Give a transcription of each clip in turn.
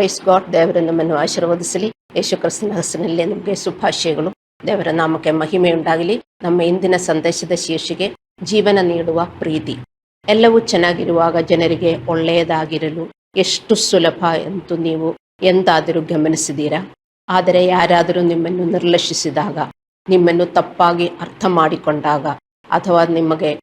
Praise God. ದೇವರು ನಮ್ಮನ್ನು ಆಶೀರ್ವದಿಸಲಿ. ಯೇಸು ಕ್ರಿಸ್ತನ ಹೆಸರಿನಲ್ಲಿ ನಿಮಗೆ ಶುಭಾಶಯಗಳು. ದೇವರ ನಾಮಕ್ಕೆ ಮಹಿಮೆಯುಂಟಾಗಲಿ. ನಮ್ಮ ಇಂದಿನ ಸಂದೇಶದ ಶೀರ್ಷಿಕೆ ಜೀವನ ನೀಡುವ ಪ್ರೀತಿ. ಎಲ್ಲವೂ ಚೆನ್ನಾಗಿರುವಾಗ ಜನರಿಗೆ ಒಳ್ಳೆಯದಾಗಿರಲು ಎಷ್ಟು ಸುಲಭ ಎಂದು ನೀವು ಎಂದಾದರೂ ಗಮನಿಸಿದ್ದೀರಾ? ಆದರೆ ಯಾರಾದರೂ ನಿಮ್ಮನ್ನು ನಿರ್ಲಕ್ಷಿಸಿದಾಗ, ನಿಮ್ಮನ್ನು ತಪ್ಪಾಗಿ ಅರ್ಥ ಮಾಡಿಕೊಂಡಾಗ ಅಥವಾ ನಿಮಗೆ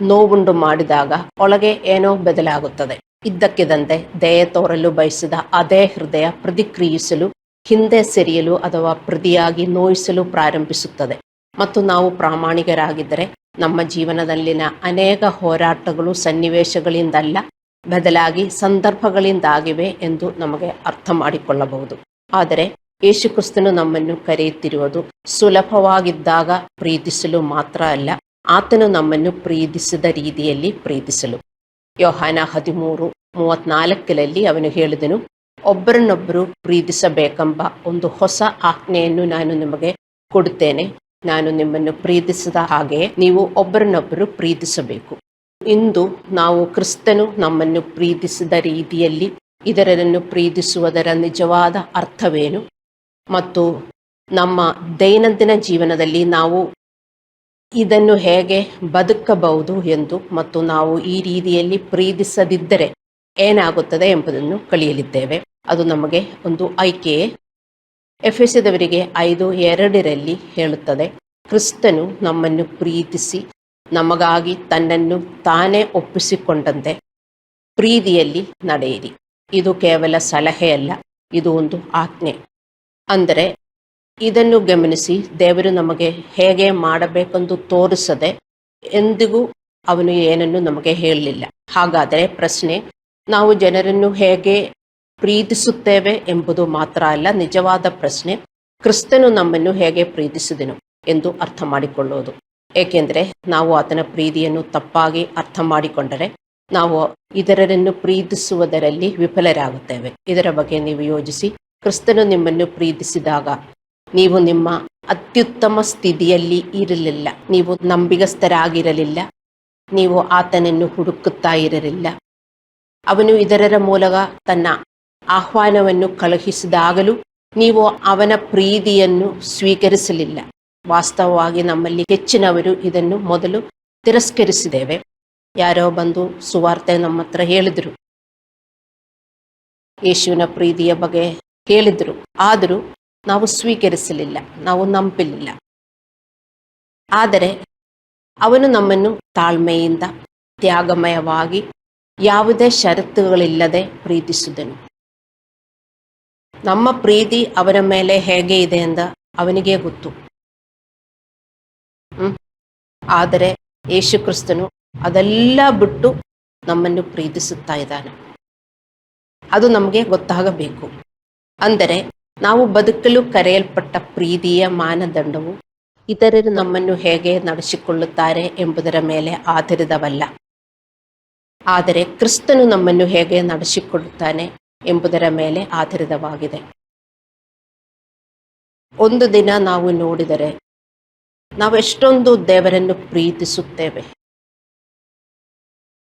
ನೋವುಂಟು ಮಾಡಿದಾಗ ಒಳಗೆ ಏನೋ ಬದಲಾಗುತ್ತದೆ. ಇದ್ದಕ್ಕಿದ್ದಂತೆ ದಯೆ ತೋರಲು ಬಯಸಿದ ಅದೇ ಹೃದಯ ಪ್ರತಿಕ್ರಿಯಿಸಲು, ಹಿಂದೆ ಸರಿಯಲು ಅಥವಾ ಪ್ರತಿಯಾಗಿ ನೋಯಿಸಲು ಪ್ರಾರಂಭಿಸುತ್ತದೆ. ಮತ್ತು ನಾವು ಪ್ರಾಮಾಣಿಕರಾಗಿದ್ದರೆ ನಮ್ಮ ಜೀವನದಲ್ಲಿನ ಅನೇಕ ಹೋರಾಟಗಳು ಸನ್ನಿವೇಶಗಳಿಂದಲ್ಲ, ಬದಲಾಗಿ ಸಂದರ್ಭಗಳಿಂದಾಗಿವೆ ಎಂದು ನಮಗೆ ಅರ್ಥ ಮಾಡಿಕೊಳ್ಳಬಹುದು. ಆದರೆ ಯೇಸು ಕ್ರಿಸ್ತನು ನಮ್ಮನ್ನು ಕರೆಯುತ್ತಿರುವುದು ಸುಲಭವಾಗಿದ್ದಾಗ ಪ್ರೀತಿಸಲು ಮಾತ್ರ ಅಲ್ಲ, ಆತನು ನಮ್ಮನ್ನು ಪ್ರೀತಿಸಿದ ರೀತಿಯಲ್ಲಿ ಪ್ರೀತಿಸಲು. ಯೋಹಾನ 13:34 ಅವನು ಹೇಳಿದನು, ಒಬ್ಬರನ್ನೊಬ್ಬರು ಪ್ರೀತಿಸಬೇಕೆಂಬ ಒಂದು ಹೊಸ ಆಜ್ಞೆಯನ್ನು ನಾನು ನಿಮಗೆ ಕೊಡುತ್ತೇನೆ. ನಾನು ನಿಮ್ಮನ್ನು ಪ್ರೀತಿಸಿದ ಹಾಗೆಯೇ ನೀವು ಒಬ್ಬರನ್ನೊಬ್ಬರು ಪ್ರೀತಿಸಬೇಕು. ಇಂದು ನಾವು ಕ್ರಿಸ್ತನು ನಮ್ಮನ್ನು ಪ್ರೀತಿಸಿದ ರೀತಿಯಲ್ಲಿ ಇತರರನ್ನು ಪ್ರೀತಿಸುವುದರ ನಿಜವಾದ ಅರ್ಥವೇನು ಮತ್ತು ನಮ್ಮ ದೈನಂದಿನ ಜೀವನದಲ್ಲಿ ನಾವು ಇದನ್ನು ಹೇಗೆ ಬದುಕಬಹುದು ಎಂದು, ಮತ್ತು ನಾವು ಈ ರೀತಿಯಲ್ಲಿ ಪ್ರೀತಿಸದಿದ್ದರೆ ಏನಾಗುತ್ತದೆ ಎಂಬುದನ್ನು ಕಲಿಯಲಿದ್ದೇವೆ. ಅದು ನಮಗೆ ಒಂದು ಆಯ್ಕೆಯೇ. ಎಫೆಸದವರಿಗೆ 5:2 ಹೇಳುತ್ತದೆ, ಕ್ರಿಸ್ತನು ನಮ್ಮನ್ನು ಪ್ರೀತಿಸಿ ನಮಗಾಗಿ ತನ್ನನ್ನು ತಾನೇ ಒಪ್ಪಿಸಿಕೊಂಡಂತೆ ಪ್ರೀತಿಯಲ್ಲಿ ನಡೆಯಿರಿ. ಇದು ಕೇವಲ ಸಲಹೆಯಲ್ಲ, ಇದು ಒಂದು ಆಜ್ಞೆ. ಅಂದರೆ ಇದನ್ನು ಗಮನಿಸಿ, ದೇವರು ನಮಗೆ ಹೇಗೆ ಮಾಡಬೇಕೆಂದು ತೋರಿಸದೆ ಎಂದಿಗೂ ಅವನು ಏನನ್ನು ನಮಗೆ ಹೇಳಲಿಲ್ಲ. ಹಾಗಾದರೆ ಪ್ರಶ್ನೆ, ನಾವು ಜನರನ್ನು ಹೇಗೆ ಪ್ರೀತಿಸುತ್ತೇವೆ ಎಂಬುದು ಮಾತ್ರ ಅಲ್ಲ, ನಿಜವಾದ ಪ್ರಶ್ನೆ ಕ್ರಿಸ್ತನು ನಮ್ಮನ್ನು ಹೇಗೆ ಪ್ರೀತಿಸಿದನು ಎಂದು ಅರ್ಥ ಮಾಡಿಕೊಳ್ಳುವುದು. ಏಕೆಂದರೆ ನಾವು ಆತನ ಪ್ರೀತಿಯನ್ನು ತಪ್ಪಾಗಿ ಅರ್ಥ ಮಾಡಿಕೊಂಡರೆ ನಾವು ಇತರರನ್ನು ಪ್ರೀತಿಸುವುದರಲ್ಲಿ ವಿಫಲರಾಗುತ್ತೇವೆ. ಇದರ ಬಗ್ಗೆ ನೀವು ಯೋಚಿಸಿ. ಕ್ರಿಸ್ತನು ನಿಮ್ಮನ್ನು ಪ್ರೀತಿಸಿದಾಗ ನೀವು ನಿಮ್ಮ ಅತ್ಯುತ್ತಮ ಸ್ಥಿತಿಯಲ್ಲಿ ಇರಲಿಲ್ಲ, ನೀವು ನಂಬಿಗಸ್ತರಾಗಿರಲಿಲ್ಲ, ನೀವು ಆತನನ್ನು ಹುಡುಕುತ್ತಾ ಇರಲಿಲ್ಲ. ಅವನು ಇದರ ಮೂಲಕ ತನ್ನ ಆಹ್ವಾನವನ್ನು ಕಳುಹಿಸಿದಾಗಲೂ ನೀವು ಅವನ ಪ್ರೀತಿಯನ್ನು ಸ್ವೀಕರಿಸಲಿಲ್ಲ. ವಾಸ್ತವವಾಗಿ ನಮ್ಮಲ್ಲಿ ಹೆಚ್ಚಿನವರು ಇದನ್ನು ಮೊದಲು ತಿರಸ್ಕರಿಸಿದ್ದೇವೆ. ಯಾರೋ ಬಂದು ಸುವಾರ್ತೆ ನಮ್ಮ ಹತ್ರ ಹೇಳಿದರು, ಯೇಸುವಿನ ಪ್ರೀತಿಯ ಬಗ್ಗೆ ಹೇಳಿದರು, ಆದರೂ ನಾವು ಸ್ವೀಕರಿಸಲಿಲ್ಲ, ನಾವು ನಂಬಲಿಲ್ಲ. ಆದರೆ ಅವನು ನಮ್ಮನ್ನು ತಾಳ್ಮೆಯಿಂದ, ತ್ಯಾಗಮಯವಾಗಿ, ಯಾವುದೇ ಷರತ್ತುಗಳಿಲ್ಲದೆ ಪ್ರೀತಿಸಿದನು. ನಮ್ಮ ಪ್ರೀತಿ ಅವನ ಮೇಲೆ ಹೇಗೆ ಇದೆ ಎಂದು ಅವನಿಗೆ ಗೊತ್ತು. ಆದರೆ ಯೇಸು ಕ್ರಿಸ್ತನು ಅದೆಲ್ಲ ಬಿಟ್ಟು ನಮ್ಮನ್ನು ಪ್ರೀತಿಸುತ್ತಾ ಇದ್ದಾನೆ. ಅದು ನಮಗೆ ಗೊತ್ತಾಗಬೇಕು. ಅಂದರೆ ನಾವು ಬದುಕಲು ಕರೆಯಲ್ಪಟ್ಟ ಪ್ರೀತಿಯ ಮಾನದಂಡವು ಇತರರು ನಮ್ಮನ್ನು ಹೇಗೆ ನಡೆಸಿಕೊಳ್ಳುತ್ತಾರೆ ಎಂಬುದರ ಮೇಲೆ ಆಧಾರಿತವಲ್ಲ, ಆದರೆ ಕ್ರಿಸ್ತನು ನಮ್ಮನ್ನು ಹೇಗೆ ನಡೆಸಿಕೊಳ್ಳುತ್ತಾನೆ ಎಂಬುದರ ಮೇಲೆ ಆಧಾರಿತವಾಗಿದೆ. ಒಂದು ದಿನ ನಾವು ನೋಡಿದರೆ ನಾವು ಎಷ್ಟೊಂದು ದೇವರನ್ನು ಪ್ರೀತಿಸುತ್ತೇವೆ.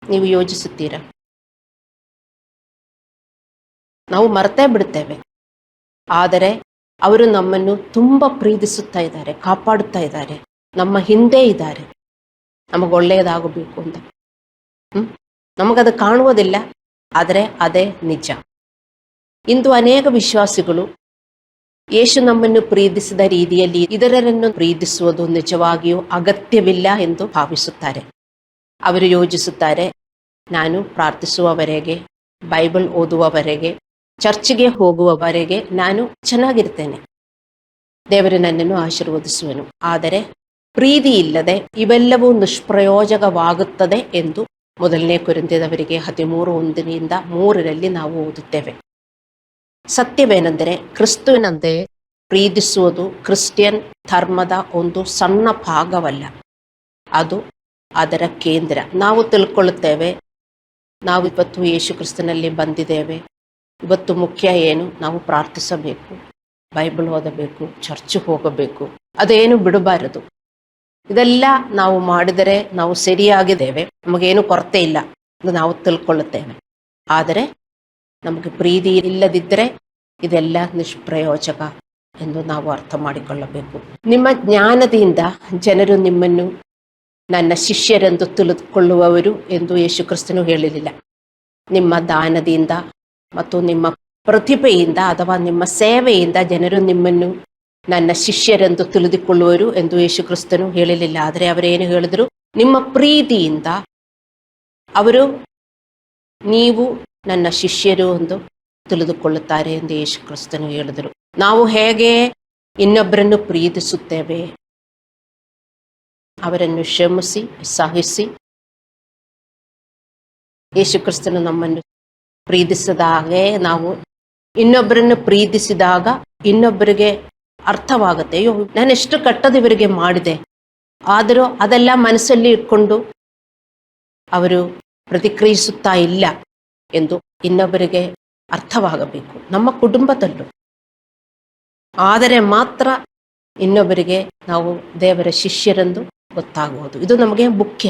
ನೀವು ಯೋಚಿಸುತ್ತೀರಾ? ನಾವು ಮರ್ತೇ ಬಿಡ್ತೇವೆ. ಆದರೆ ಅವರು ನಮ್ಮನ್ನು ತುಂಬ ಪ್ರೀತಿಸುತ್ತಾ ಇದ್ದಾರೆ, ಕಾಪಾಡುತ್ತಾ ಇದ್ದಾರೆ, ನಮ್ಮ ಹಿಂದೆ ಇದ್ದಾರೆ, ನಮಗೊಳ್ಳೆಯದಾಗಬೇಕು ಅಂತ. ನಮಗದು ಕಾಣುವುದಿಲ್ಲ, ಆದರೆ ಅದೇ ನಿಜ. ಇಂದು ಅನೇಕ ವಿಶ್ವಾಸಿಗಳು ಯೇಸು ನಮ್ಮನ್ನು ಪ್ರೀತಿಸಿದ ರೀತಿಯಲ್ಲಿ ಇತರರನ್ನು ಪ್ರೀತಿಸುವುದು ನಿಜವಾಗಿಯೂ ಅಗತ್ಯವಿಲ್ಲ ಎಂದು ಭಾವಿಸುತ್ತಾರೆ. ಅವರು ಯೋಚಿಸುತ್ತಾರೆ, ನಾನು ಪ್ರಾರ್ಥಿಸುವವರೆಗೆ, ಬೈಬಲ್ ಓದುವವರೆಗೆ, ಚರ್ಚ್ಗೆ ಹೋಗುವವರೆಗೆ ನಾನು ಚೆನ್ನಾಗಿರ್ತೇನೆ, ದೇವರು ನನ್ನನ್ನು ಆಶೀರ್ವದಿಸುವನು. ಆದರೆ ಪ್ರೀತಿ ಇಲ್ಲದೆ ಇವೆಲ್ಲವೂ ನಿಷ್ಪ್ರಯೋಜಕವಾಗುತ್ತದೆ ಎಂದು 1 ಕೊರಿಂಥದವರಿಗೆ 13:1-3 ನಾವು ಓದುತ್ತೇವೆ. ಸತ್ಯವೇನೆಂದರೆ, ಕ್ರಿಸ್ತುವಿನಂತೆ ಪ್ರೀತಿಸುವುದು ಕ್ರಿಶ್ಚಿಯನ್ ಧರ್ಮದ ಒಂದು ಸಣ್ಣ ಭಾಗವಲ್ಲ, ಅದು ಅದರ ಕೇಂದ್ರ. ನಾವು ತಿಳ್ಕೊಳ್ಳುತ್ತೇವೆ, ನಾವು ಇವತ್ತು ಯೇಸು ಕ್ರಿಸ್ತನಲ್ಲಿ ಬಂದಿದ್ದೇವೆ, ಇವತ್ತು ಮುಖ್ಯ ಏನು? ನಾವು ಪ್ರಾರ್ಥಿಸಬೇಕು, ಬೈಬಲ್ ಓದಬೇಕು, ಚರ್ಚ್ ಹೋಗಬೇಕು, ಅದೇನು ಬಿಡಬಾರದು. ಇದೆಲ್ಲ ನಾವು ಮಾಡಿದರೆ ನಾವು ಸರಿಯಾಗಿದ್ದೇವೆ, ನಮಗೇನು ಕೊರತೆ ಇಲ್ಲ ಎಂದು ನಾವು ತಿಳ್ಕೊಳ್ಳುತ್ತೇವೆ. ಆದರೆ ನಮಗೆ ಪ್ರೀತಿ ಇಲ್ಲದಿದ್ದರೆ ಇದೆಲ್ಲ ನಿಷ್ಪ್ರಯೋಜಕ ಎಂದು ನಾವು ಅರ್ಥ ಮಾಡಿಕೊಳ್ಳಬೇಕು. ನಿಮ್ಮ ಜ್ಞಾನದಿಂದ ಜನರು ನಿಮ್ಮನ್ನು ನನ್ನ ಶಿಷ್ಯರೆಂದು ತಿಳಿದುಕೊಳ್ಳುವವರು ಎಂದು ಯೇಸು ಕ್ರಿಸ್ತನು ಹೇಳಲಿಲ್ಲ. ನಿಮ್ಮ ದಾನದಿಂದ ಮತ್ತು ನಿಮ್ಮ ಪ್ರತಿಭೆಯಿಂದ ಅಥವಾ ನಿಮ್ಮ ಸೇವೆಯಿಂದ ಜನರು ನಿಮ್ಮನ್ನು ನನ್ನ ಶಿಷ್ಯರೆಂದು ತಿಳಿದುಕೊಳ್ಳುವರು ಎಂದು ಯೇಸು ಕ್ರಿಸ್ತನು ಹೇಳಲಿಲ್ಲ. ಆದರೆ ಅವರೇನು ಹೇಳಿದರು? ನಿಮ್ಮ ಪ್ರೀತಿಯಿಂದ ಅವರು ನೀವು ನನ್ನ ಶಿಷ್ಯರು ಎಂದು ತಿಳಿದುಕೊಳ್ಳುತ್ತಾರೆ ಎಂದು ಯೇಸು ಕ್ರಿಸ್ತನು ಹೇಳಿದರು. ನಾವು ಹೇಗೆ ಇನ್ನೊಬ್ಬರನ್ನು ಪ್ರೀತಿಸುತ್ತೇವೆ, ಅವರನ್ನು ಕ್ಷಮಿಸಿ ಸಹಿಸಿ, ಯೇಸು ಕ್ರಿಸ್ತನು ನಮ್ಮನ್ನು ಪ್ರೀತಿಸಿದಾಗೆ ನಾವು ಇನ್ನೊಬ್ಬರನ್ನು ಪ್ರೀತಿಸಿದಾಗ ಇನ್ನೊಬ್ಬರಿಗೆ ಅರ್ಥವಾಗುತ್ತೆ, ಅಯ್ಯೋ ನಾನೆಷ್ಟು ಕೆಟ್ಟದ್ದು ಇವರಿಗೆ ಮಾಡಿದೆ, ಆದರೂ ಅದೆಲ್ಲ ಮನಸ್ಸಲ್ಲಿ ಇಟ್ಕೊಂಡು ಅವರು ಪ್ರತಿಕ್ರಿಯಿಸುತ್ತಾ ಇಲ್ಲ ಎಂದು ಇನ್ನೊಬ್ಬರಿಗೆ ಅರ್ಥವಾಗಬೇಕು. ನಮ್ಮ ಕುಟುಂಬದಲ್ಲೂ ಆದರೆ ಮಾತ್ರ ಇನ್ನೊಬ್ಬರಿಗೆ ನಾವು ದೇವರ ಶಿಷ್ಯರೆಂದು ಗೊತ್ತಾಗುವುದು. ಇದು ನಮಗೆ ಮುಖ್ಯ.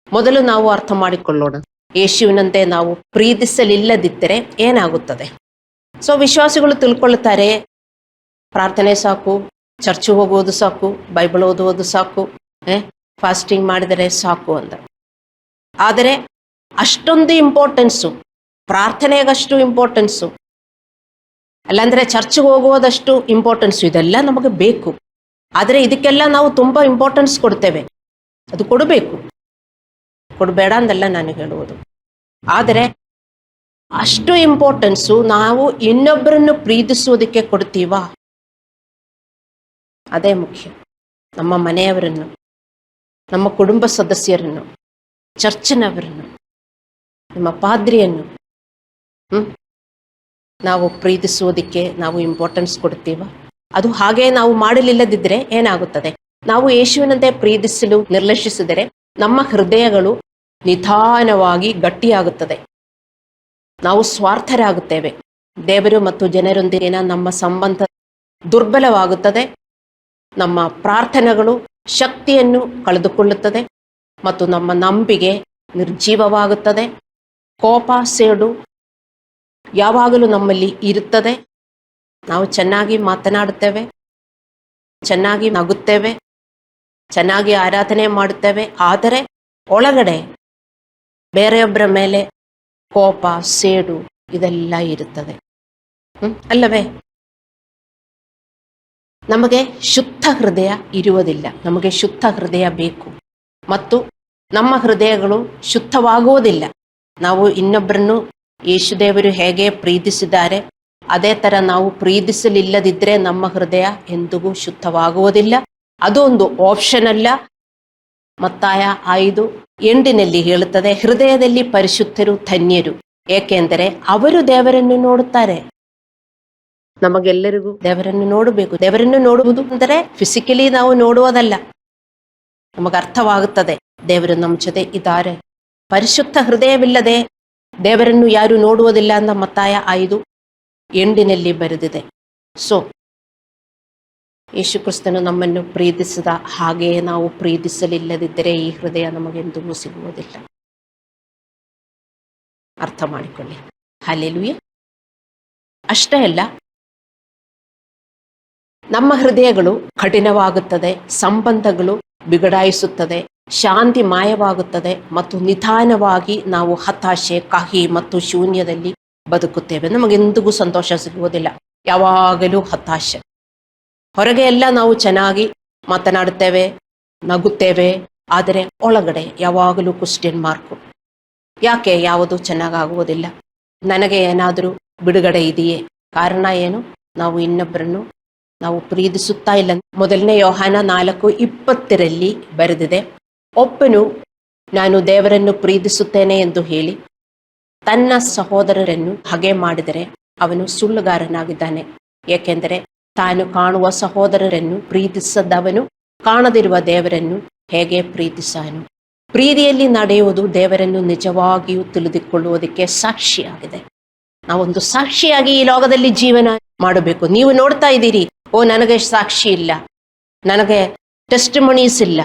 ಮೊದಲು ನಾವು ಅರ್ಥ ಮಾಡಿಕೊಳ್ಳೋಣ, ಯೇಸುವಿನಂತೆ ನಾವು ಪ್ರೀತಿಸಲಿಲ್ಲದಿದ್ದರೆ ಏನಾಗುತ್ತದೆ. ಸೊ ವಿಶ್ವಾಸಿಗಳು ತಿಳ್ಕೊಳ್ಳುತ್ತಾರೆ, ಪ್ರಾರ್ಥನೆ ಸಾಕು, ಚರ್ಚ್ ಹೋಗುವುದು ಸಾಕು, ಬೈಬಲ್ ಓದುವುದು ಸಾಕು, ಫಾಸ್ಟಿಂಗ್ ಮಾಡಿದರೆ ಸಾಕು ಅಂತ. ಆದರೆ ಅಷ್ಟೊಂದು ಇಂಪಾರ್ಟೆನ್ಸು, ಪ್ರಾರ್ಥನೆಗಷ್ಟು ಇಂಪಾರ್ಟೆನ್ಸು, ಅಲ್ಲಾಂದರೆ ಚರ್ಚ್ಗೆ ಹೋಗುವುದಷ್ಟು ಇಂಪಾರ್ಟೆನ್ಸು ಇದೆಲ್ಲ ನಮಗೆ ಬೇಕು. ಆದರೆ ಇದಕ್ಕೆಲ್ಲ ನಾವು ತುಂಬ ಇಂಪಾರ್ಟೆನ್ಸ್ ಕೊಡ್ತೇವೆ. ಅದು ಕೊಡಬೇಕು, ಕೊಡಬೇಡ ಅಂದಲ್ಲ ನಾನು ಹೇಳುವುದು. ಆದರೆ ಅಷ್ಟು ಇಂಪಾರ್ಟೆನ್ಸು ನಾವು ಇನ್ನೊಬ್ಬರನ್ನು ಪ್ರೀತಿಸುವುದಕ್ಕೆ ಕೊಡ್ತೀವಾ? ಅದೇ ಮುಖ್ಯ. ನಮ್ಮ ಮನೆಯವರನ್ನು, ನಮ್ಮ ಕುಟುಂಬ ಸದಸ್ಯರನ್ನು, ಚರ್ಚಿನವರನ್ನು, ನಮ್ಮ ಪಾದ್ರಿಯನ್ನು ನಾವು ಪ್ರೀತಿಸುವುದಕ್ಕೆ ನಾವು ಇಂಪಾರ್ಟೆನ್ಸ್ ಕೊಡ್ತೀವ? ಅದು ಹಾಗೆ ನಾವು ಮಾಡಲಿಲ್ಲದಿದ್ದರೆ ಏನಾಗುತ್ತದೆ? ನಾವು ಯೇಸುವಿನಂತೆ ಪ್ರೀತಿಸಲು ನಿರ್ಲಕ್ಷಿಸಿದರೆ ನಮ್ಮ ಹೃದಯಗಳು ನಿಧಾನವಾಗಿ ಗಟ್ಟಿಯಾಗುತ್ತದೆ. ನಾವು ಸ್ವಾರ್ಥರಾಗುತ್ತೇವೆ. ದೇವರು ಮತ್ತು ಜನರೊಂದಿಗಿನ ನಮ್ಮ ಸಂಬಂಧ ದುರ್ಬಲವಾಗುತ್ತದೆ. ನಮ್ಮ ಪ್ರಾರ್ಥನೆಗಳು ಶಕ್ತಿಯನ್ನು ಕಳೆದುಕೊಳ್ಳುತ್ತದೆ ಮತ್ತು ನಮ್ಮ ನಂಬಿಕೆ ನಿರ್ಜೀವವಾಗುತ್ತದೆ. ಕೋಪ, ಸೇಡು ಯಾವಾಗಲೂ ನಮ್ಮಲ್ಲಿ ಇರುತ್ತದೆ. ನಾವು ಚೆನ್ನಾಗಿ ಮಾತನಾಡುತ್ತೇವೆ, ಚೆನ್ನಾಗಿ ನಗುತ್ತೇವೆ, ಚೆನ್ನಾಗಿ ಆರಾಧನೆ ಮಾಡುತ್ತೇವೆ, ಆದರೆ ಒಳಗಡೆ ಬೇರೆಯೊಬ್ಬರ ಮೇಲೆ ಕೋಪ, ಸೇಡು ಇದೆಲ್ಲ ಇರುತ್ತದೆ, ಅಲ್ಲವೇ? ನಮಗೆ ಶುದ್ಧ ಹೃದಯ ಇರುವುದಿಲ್ಲ. ನಮಗೆ ಶುದ್ಧ ಹೃದಯ ಬೇಕು ಮತ್ತು ನಮ್ಮ ಹೃದಯಗಳು ಶುದ್ಧವಾಗುವುದಿಲ್ಲ. ನಾವು ಇನ್ನೊಬ್ಬರನ್ನು ಯೇಸುದೇವರು ಹೇಗೆ ಪ್ರೀತಿಸಿದ್ದಾರೆ ಅದೇ ಥರ ನಾವು ಪ್ರೀತಿಸಲಿಲ್ಲದಿದ್ದರೆ ನಮ್ಮ ಹೃದಯ ಎಂದಿಗೂ ಶುದ್ಧವಾಗುವುದಿಲ್ಲ. ಅದು ಒಂದು ಆಪ್ಷನ್ ಅಲ್ಲ. ಮತ್ತಾಯ 5:8 ಹೇಳುತ್ತದೆ, ಹೃದಯದಲ್ಲಿ ಪರಿಶುದ್ಧರು ಧನ್ಯರು, ಏಕೆಂದರೆ ಅವರು ದೇವರನ್ನು ನೋಡುತ್ತಾರೆ. ನಮಗೆಲ್ಲರಿಗೂ ದೇವರನ್ನು ನೋಡಬೇಕು. ದೇವರನ್ನು ನೋಡುವುದು ಅಂದರೆ ಫಿಸಿಕಲಿ ನಾವು ನೋಡುವುದಲ್ಲ. ನಮಗೆ ಅರ್ಥವಾಗುತ್ತದೆ ದೇವರು ನಮ್ಮ ಜೊತೆ ಇದ್ದಾರೆ. ಪರಿಶುದ್ಧ ಹೃದಯವಿಲ್ಲದೆ ದೇವರನ್ನು ಯಾರು ನೋಡುವುದಿಲ್ಲ ಅಂತ ಮತ್ತಾಯ 5:8 ಬರೆದಿದೆ. ಸೊ ಯೇಸು ಕ್ರಿಸ್ತನು ನಮ್ಮನ್ನು ಪ್ರೀತಿಸಿದ ಹಾಗೆಯೇ ನಾವು ಪ್ರೀತಿಸಲಿಲ್ಲದಿದ್ದರೆ ಈ ಹೃದಯ ನಮಗೆಂದಿಗೂ ಸಿಗುವುದಿಲ್ಲ. ಅರ್ಥ ಮಾಡಿಕೊಳ್ಳಿ. ಹಲ್ಲೆಲೂಯಾ. ಅಷ್ಟೇ ಅಲ್ಲ, ನಮ್ಮ ಹೃದಯಗಳು ಕಠಿಣವಾಗುತ್ತದೆ, ಸಂಬಂಧಗಳು ಬಿಗಡಾಯಿಸುತ್ತದೆ, ಶಾಂತಿ ಮಾಯವಾಗುತ್ತದೆ ಮತ್ತು ನಿಧಾನವಾಗಿ ನಾವು ಹತಾಶೆ, ಕಹಿ ಮತ್ತು ಶೂನ್ಯದಲ್ಲಿ ಬದುಕುತ್ತೇವೆ. ನಮಗೆಂದಿಗೂ ಸಂತೋಷ ಸಿಗುವುದಿಲ್ಲ, ಯಾವಾಗಲೂ ಹತಾಶೆ. ಹೊರಗೆ ಎಲ್ಲ ನಾವು ಚೆನ್ನಾಗಿ ಮಾತನಾಡುತ್ತೇವೆ, ನಗುತ್ತೇವೆ, ಆದರೆ ಒಳಗಡೆ ಯಾವಾಗಲೂ ಕ್ವೆಶ್ಚನ್ ಮಾರ್ಕು. ಯಾಕೆ ಯಾವುದು ಚೆನ್ನಾಗಾಗುವುದಿಲ್ಲ? ನನಗೆ ಏನಾದರೂ ಬಿಡುಗಡೆ ಇದೆಯೇ? ಕಾರಣ ಏನು? ನಾವು ಇನ್ನೊಬ್ಬರನ್ನು ನಾವು ಪ್ರೀತಿಸುತ್ತಾ ಇಲ್ಲ. 1 ಯೋಹಾನ 4:20 ಬರೆದಿದೆ, ಒಬ್ಬನು ನಾನು ದೇವರನ್ನು ಪ್ರೀತಿಸುತ್ತೇನೆ ಎಂದು ಹೇಳಿ ತನ್ನ ಸಹೋದರರನ್ನು ಹಾಗೆ ಮಾಡಿದರೆ ಅವನು ಸುಳ್ಳುಗಾರನಾಗಿದ್ದಾನೆ. ಏಕೆಂದರೆ ತಾನು ಕಾಣುವ ಸಹೋದರರನ್ನು ಪ್ರೀತಿಸದವನು ಕಾಣದಿರುವ ದೇವರನ್ನು ಹೇಗೆ ಪ್ರೀತಿಸಾನು? ಪ್ರೀತಿಯಲ್ಲಿ ನಡೆಯುವುದು ದೇವರನ್ನು ನಿಜವಾಗಿಯೂ ತಿಳಿದುಕೊಳ್ಳುವುದಕ್ಕೆ ಸಾಕ್ಷಿಯಾಗಿದೆ. ನಾವೊಂದು ಸಾಕ್ಷಿಯಾಗಿ ಈ ಲೋಕದಲ್ಲಿ ಜೀವನ ಮಾಡಬೇಕು. ನೀವು ನೋಡ್ತಾ ಇದ್ದೀರಿ, ಓ ನನಗೆ ಸಾಕ್ಷಿ ಇಲ್ಲ, ನನಗೆ ಟೆಸ್ಟಿಮೊನೀಸ್ ಇಲ್ಲ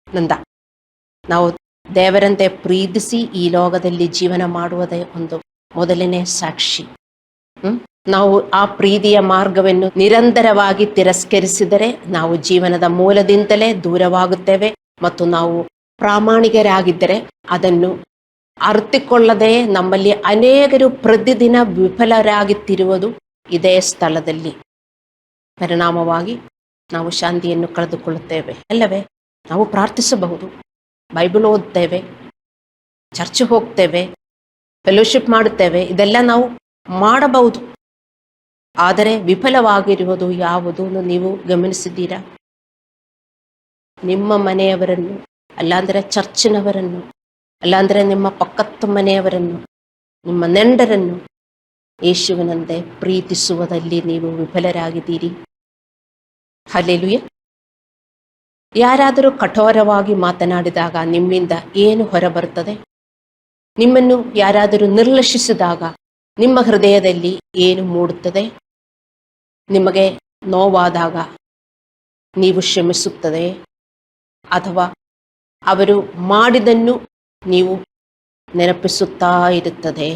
ನಂದ. ನಾವು ದೇವರಂತೆ ಪ್ರೀತಿಸಿ ಈ ಲೋಕದಲ್ಲಿ ಜೀವನ ಮಾಡುವುದೇ ಒಂದು ಮೊದಲನೇ ಸಾಕ್ಷಿ. ನಾವು ಆ ಪ್ರೀತಿಯ ಮಾರ್ಗವನ್ನು ನಿರಂತರವಾಗಿ ತಿರಸ್ಕರಿಸಿದರೆ ನಾವು ಜೀವನದ ಮೂಲದಿಂದಲೇ ದೂರವಾಗುತ್ತೇವೆ. ಮತ್ತು ನಾವು ಪ್ರಾಮಾಣಿಕರಾಗಿದ್ದರೆ ಅದನ್ನು ಅರಿತುಕೊಳ್ಳದೆ ನಮ್ಮಲ್ಲಿ ಅನೇಕರು ಪ್ರತಿದಿನ ವಿಫಲರಾಗುತ್ತಿರುವುದು ಇದೇ ಸ್ಥಳದಲ್ಲಿ. ಪರಿಣಾಮವಾಗಿ ನಾವು ಶಾಂತಿಯನ್ನು ಕಳೆದುಕೊಳ್ಳುತ್ತೇವೆ ಅಲ್ಲವೇ? ನಾವು ಪ್ರಾರ್ಥಿಸಬಹುದು, ಬೈಬಲ್ ಓದ್ತೇವೆ, ಚರ್ಚ್ ಹೋಗ್ತೇವೆ, ಫೆಲೋಶಿಪ್ ಮಾಡುತ್ತೇವೆ, ಇದೆಲ್ಲ ನಾವು ಮಾಡಬಹುದು. ಆದರೆ ವಿಫಲವಾಗಿರುವುದು ಯಾವುದು ನೀವು ಗಮನಿಸಿದ್ದೀರಾ? ನಿಮ್ಮ ಮನೆಯವರನ್ನು, ಅಲ್ಲಾಂದರೆ ಚರ್ಚಿನವರನ್ನು, ಅಲ್ಲಾಂದರೆ ನಿಮ್ಮ ಪಕ್ಕದ ಮನೆಯವರನ್ನು, ನಿಮ್ಮ ನೆಂಟರನ್ನು ಯೇಸುವಿನಂತೆ ಪ್ರೀತಿಸುವುದಲ್ಲಿ ನೀವು ವಿಫಲರಾಗಿದ್ದೀರಿ. ಹಲ್ಲೆಲೂಯಾ. ಯಾರಾದರೂ ಕಠೋರವಾಗಿ ಮಾತನಾಡಿದಾಗ ನಿಮ್ಮಿಂದ ಏನು ಹೊರಬರುತ್ತದೆ? ನಿಮ್ಮನ್ನು ಯಾರಾದರೂ ನಿರ್ಲಕ್ಷಿಸಿದಾಗ ನಿಮ್ಮ ಹೃದಯದಲ್ಲಿ ಏನು ಮೂಡುತ್ತದೆ? ನಿಮಗೆ ನೋವಾದಾಗ ನೀವು ಕ್ಷಮಿಸುತ್ತದೆ, ಅಥವಾ ಅವರು ಮಾಡಿದನ್ನು ನೀವು ನೆನಪಿಸುತ್ತಾ ಇರುತ್ತದೆ?